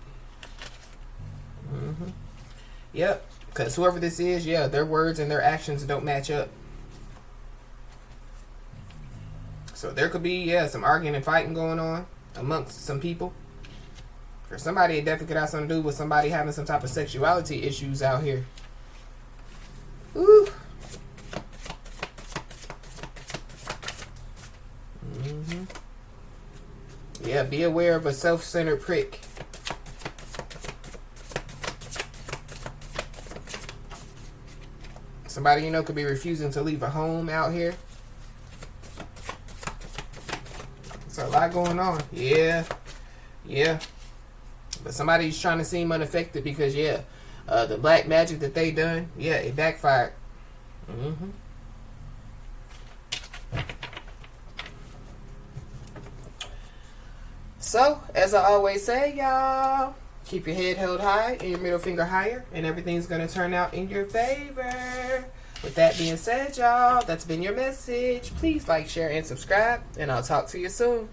Yep, because whoever this is, yeah, their words and their actions don't match up. So there could be, yeah, some arguing and fighting going on amongst some people. For somebody, it definitely could have something to do with somebody having some type of sexuality issues out here. Ooh. Yeah, be aware of a self-centered prick. Somebody, you know, could be refusing to leave a home out here. There's a lot going on. Yeah. But somebody's trying to seem unaffected because, yeah, the black magic that they done, yeah, it backfired. So, as I always say, y'all, keep your head held high and your middle finger higher, and everything's going to turn out in your favor. With that being said, y'all, that's been your message. Please like, share, and subscribe, and I'll talk to you soon.